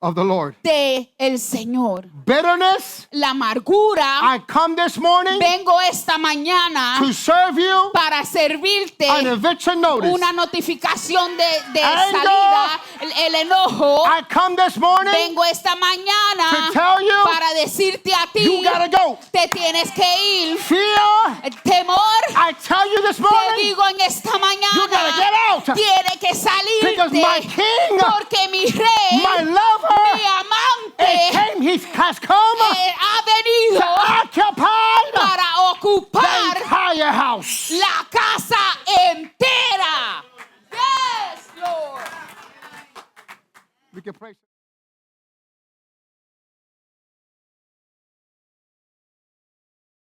of the Lord. de el Señor. Bitterness, La amargura. I come this morning Vengo esta mañana to serve you para servirte an eviction notice. una notificación de Anger. salida, el enojo. I come this morning Vengo esta mañana to tell you para decirte a ti, you gotta go. te tienes que ir. Fear, Temor, I tell you this te morning, digo en esta you gotta mañana, get out. tiene que Because salirte, my king, porque mi rey, my mi lover, amante, he has come ha venido to occupy para the ocupar entire house. la casa entera. Yes, Lord. We can pray.